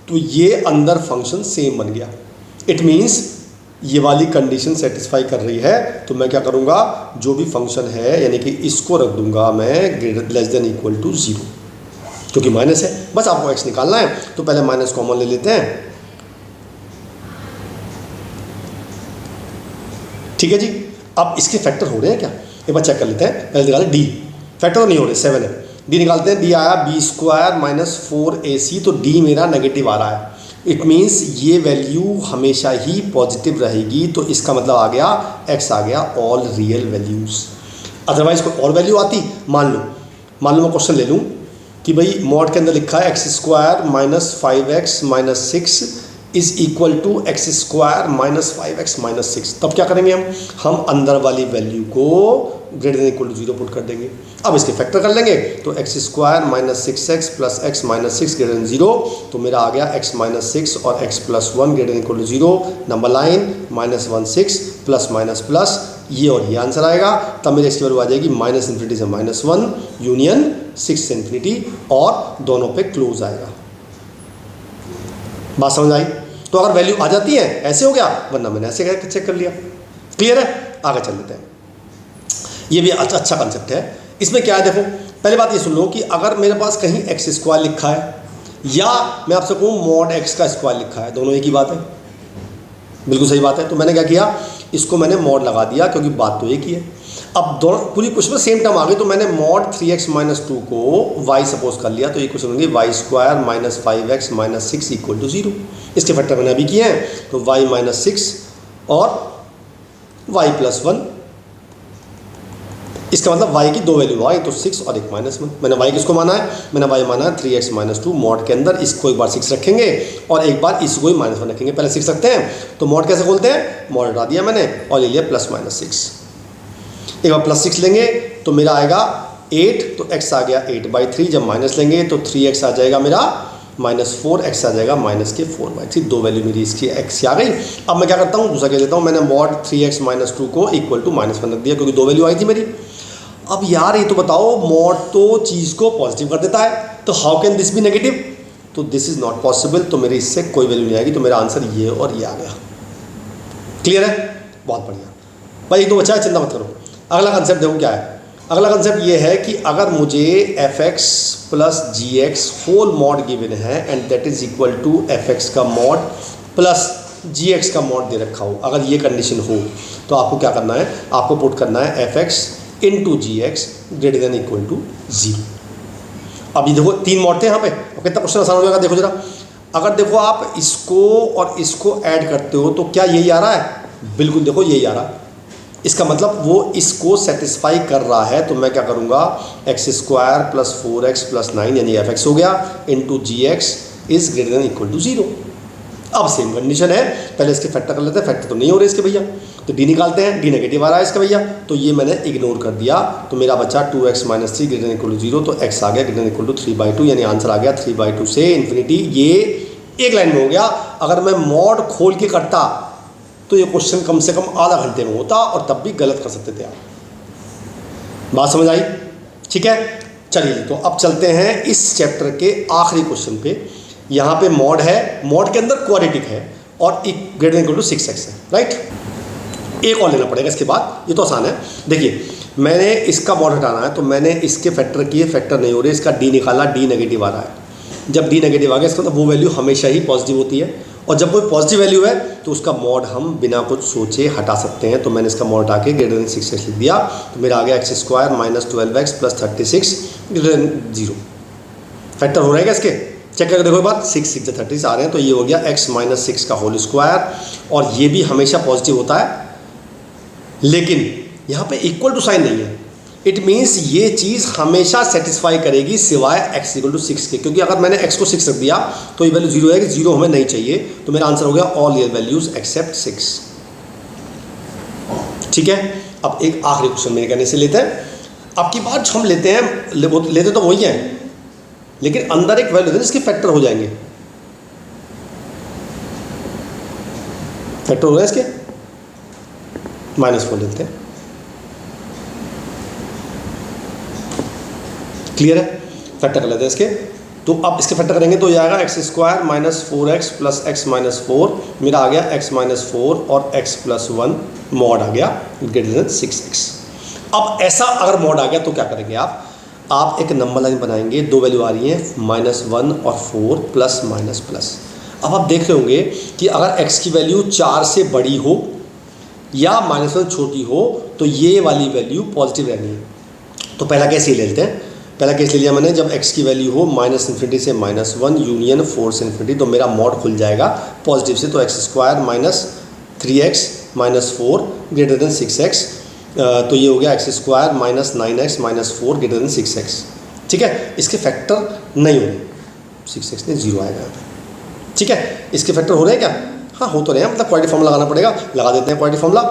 तो ये अंदर फंक्शन सेम बन गया। इट मीन्स ये वाली कंडीशन सेटिस्फाई कर रही है, तो मैं क्या करूँगा, जो भी फंक्शन है यानी कि इसको रख दूंगा मैं <0 क्योंकि माइनस है। बस आपको x निकालना है, तो पहले माइनस कॉमन ले लेते हैं। ठीक है जी, अब इसके फैक्टर हो रहे हैं क्या, एक बार चेक कर लेते हैं। पहले निकालें d, फैक्टर तो नहीं हो रहे, 7 है, d निकालते हैं। d आया b² - 4ac, तो d मेरा नेगेटिव आ रहा है। इट मीन्स ये वैल्यू हमेशा ही पॉजिटिव रहेगी, तो इसका मतलब आ गया x आ गया ऑल रियल वैल्यूज़। अदरवाइज कोई और वैल्यू आती, मान लो मैं क्वेश्चन ले लूँ कि भाई मॉड के अंदर लिखा है x² - 5x - 6 = x² - 5x - 6, तब क्या करेंगे हम अंदर वाली वैल्यू को > 0 पुट कर देंगे। अब इसके फैक्टर कर लेंगे, तो x² - 6x + x - 6 > 0, तो मेरा आ गया x - 6 और x + 1 > 0। Number line -1 6 plus minus plus, ये और ये आंसर आएगा। तब मेरे x की वैल्यू आ जाएगी -∞ से -1 यूनियन 6 से ∞, और दोनों पे क्लोज आएगा। बात समझ आई? तो अगर वैल्यू आ जाती है ऐसे हो गया, वरना मैंने ऐसे चेक कर लिया। क्लियर है? आगे चल लेते हैं। ये भी अच्छा कंसेप्ट है। इसमें क्या है, देखो पहले बात ये सुन लो कि अगर मेरे पास कहीं x² लिखा है, या मैं आपसे कहूँ मॉड x का स्क्वायर लिखा है, दोनों एक ही बात है, बिल्कुल सही बात है। तो मैंने क्या किया, इसको मैंने मॉड लगा दिया, क्योंकि बात तो एक ही है। अब दोनों पूरी क्वेश्चन में सेम टर्म आ गई, तो मैंने मॉड 3x - 2 को y सपोज कर लिया, तो ये क्वेश्चन होंगे y² - 5x - 6 = 0। इसके फैक्टर मैंने अभी किए हैं, तो y - 6 और y + 1, इसका मतलब y की दो वैल्यू आई, तो 6 और एक -1। मैंने y किसको माना है, मैंने y माना है 3x - 2 मॉड के अंदर। इसको एक बार 6 रखेंगे और एक बार इसको ही -1 रखेंगे। पहले 6 रखते हैं, तो मॉड कैसे खोलते हैं, मॉड हटा दिया मैंने और ले लिया +-6। एक बार +6 लेंगे तो मेरा आएगा 8, तो x आ गया 8/3। जब माइनस लेंगे तो 3x आ जाएगा मेरा, -4x आ जाएगा -4/3। दो वैल्यू मेरी इसकी x की आ गई। अब मैं क्या करता हूँ, दूसरा कह देता हूँ, मैंने मॉड 3x - 2 को इक्वल टू -1 रख दिया, क्योंकि दो वैल्यू आई थी मेरी। अब यार ये तो बताओ, मॉड तो चीज़ को पॉजिटिव कर देता है, तो how can this be negative, तो दिस इज़ नॉट पॉसिबल। तो मेरी इससे कोई वैल्यू नहीं आएगी, तो मेरा आंसर ये और ये आ गया। क्लियर है? बहुत बढ़िया भाई, एक दो बचा है, चिंता मत करो। अगला कंसेप्ट देखो क्या है। अगला कंसेप्ट ये है कि अगर मुझे f x plus g x whole mod given है and that is equal to f x का मॉड प्लस जी एक्स का मॉड दे रखा हो, अगर ये कंडीशन हो तो आपको क्या करना है, आपको पुट करना है f x into g x greater than equal to 0। अभी देखो 3 मॉड थे यहाँ पे, और कितना क्वेश्चन आसान हो जाएगा। देखो जरा, अगर देखो आप इसको और इसको ऐड करते हो तो क्या यही आ रहा है, बिल्कुल देखो यही आ रहा है। इसका मतलब वो इसको सेटिस्फाई कर रहा है, तो मैं क्या करूँगा, x square plus 4x plus 9 यानी एफ एक्स हो गया into g x is greater than equal to 0। अब सेम कंडीशन है, पहले इसके फैक्टर कर लेते हैं, फैक्टर तो नहीं हो रहे इसके भैया, तो डी निकालते हैं, डी नेगेटिव आ रहा है इसका भैया, तो ये मैंने इग्नोर कर दिया, तो मेरा बचा 2x minus 3 greater than equal to 0, तो x आ गया ग्रेटर देन इक्वल टू 3/2 यानी आंसर आ गया 3/2 से इन्फिनिटी। ये एक लाइन में हो गया। अगर मैं मॉड खोल के करता तो ये क्वेश्चन कम से कम आधा घंटे में होता और तब भी गलत कर सकते थे आप। बात समझ आई? ठीक है, चलिए तो अब चलते हैं इस चैप्टर के आखिरी क्वेश्चन पे। यहाँ पे मॉड है, मॉड के अंदर क्वाड्रेटिक है और greater than equal to 6x है, राइट। एक और लेना पड़ेगा इसके बाद, ये तो आसान है। देखिए मैंने इसका मॉड हटाना है, तो मैंने इसके फैक्टर किए, फैक्टर नहीं हो रहे, इसका डी निकाला, डी नेगेटिव आ रहा है। जब डी नेगेटिव आ गया इसका मतलब वो वैल्यू हमेशा ही पॉजिटिव होती है, और जब कोई पॉजिटिव वैल्यू है तो उसका मॉड हम बिना कुछ सोचे हटा सकते हैं। तो मैंने इसका मॉड हटा के ग्रेटर देन 6x लिख दिया, तो मेरा आ गया x square minus 12x plus 36 greater than 0। Factor हो रहेगा इसके, चेक करके देखो बात, 6 6 30 आ रहे हैं, तो ये हो गया x माइनस 6 का होल स्क्वायर, और ये भी हमेशा पॉजिटिव होता है, लेकिन यहाँ पे इक्वल टू साइन नहीं है। इट मीन्स ये चीज़ हमेशा सेटिस्फाई करेगी सिवाय x इक्वल टू 6 के, क्योंकि अगर मैंने x को 6 रख दिया तो ये वैल्यू 0 है कि 0 हमें नहीं चाहिए, तो मेरा आंसर हो गया ऑल रियल वैल्यूज एक्सेप्ट 6। ठीक है, अब एक आखिरी क्वेश्चन मेरे कहने से लेते हैं। अब की बात हम लेते हैं, लेते तो वही हैं, लेकिन अंदर एक वैल्यू है जिसके फैक्टर हो जाएंगे। फैक्टर हो रहे हैं इसके, -4 लेते हैं, क्लियर है। फैक्टर कर लेते हैं इसके, तो अब इसके फैक्टर करेंगे तो ये आएगा x square minus 4x plus x minus 4, मेरा आ गया x माइनस 4 और x प्लस 1 मॉड आ गया ग्रेटर देन 6x। अब ऐसा अगर मॉड आ गया तो क्या करेंगे आप एक नंबर लाइन बनाएंगे, 2 वैल्यू आ रही हैं -1 और 4 प्लस माइनस प्लस। अब आप देख रहे होंगे कि अगर x की वैल्यू 4 से बड़ी हो या -1 छोटी हो तो ये वाली वैल्यू पॉजिटिव रहनी है। तो पहला केस ये ले लेते हैं, पहला केस ले लिया मैंने, जब x की वैल्यू हो -∞ से -1 यूनियन 4 से इन्फिनिटी, तो मेरा मॉड खुल जाएगा पॉजिटिव से, तो x square minus 3x minus 4 greater then 6x, तो ये हो गया x square minus 9x minus 4 greater then 6x। ठीक है, इसके फैक्टर नहीं हो रहे, 6x नहीं 0 आएगा यहाँ पे। ठीक है, इसके फैक्टर हो रहे हैं क्या? हाँ हो तो रहे हैं, मतलब क्वाड्रेटिक फॉर्मूला लगाना पड़ेगा, लगा देते हैं क्वाड्रेटिक फॉर्मूला।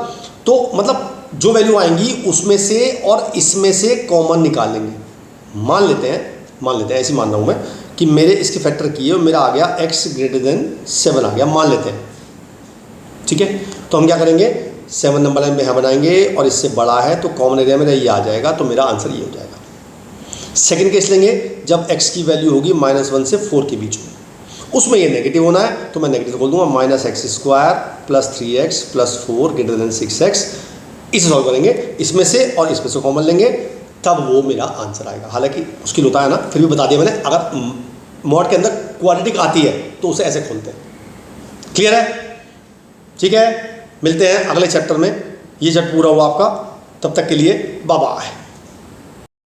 तो मतलब जो वैल्यू आएंगी उसमें से और इसमें से कॉमन निकाल लेंगे। मान लेते हैं ऐसे मान रहा हूँ मैं कि मेरे इसके फैक्टर किए और मेरा आ गया x ग्रेटर देन 7 आ गया, मान लेते हैं। ठीक है, तो हम क्या करेंगे, 7 नंबर लाइन में यहाँ बनाएंगे और इससे बड़ा है तो कॉमन एरिया मेरा ये आ जाएगा, तो मेरा आंसर ये हो जाएगा। सेकंड केस लेंगे जब x की वैल्यू होगी -1 से 4 के बीच में, उसमें ये नेगेटिव होना है, तो मैं नेगेटिव बोल दूंगा minus x square plus 3x plus 4 greater then 6x। इसे सॉल्व करेंगे, इसमें से और इसमें से कॉमन लेंगे, तब वो मेरा आंसर आएगा। हालांकि मुश्किल होता है ना, फिर भी बता दिया मैंने, अगर मॉड के अंदर क्वाड्रेटिक आती है तो उसे ऐसे खोलते हैं। क्लियर है? ठीक है, मिलते हैं अगले चैप्टर में। ये चैप्टर पूरा हुआ आपका, तब तक के लिए बाय बाय।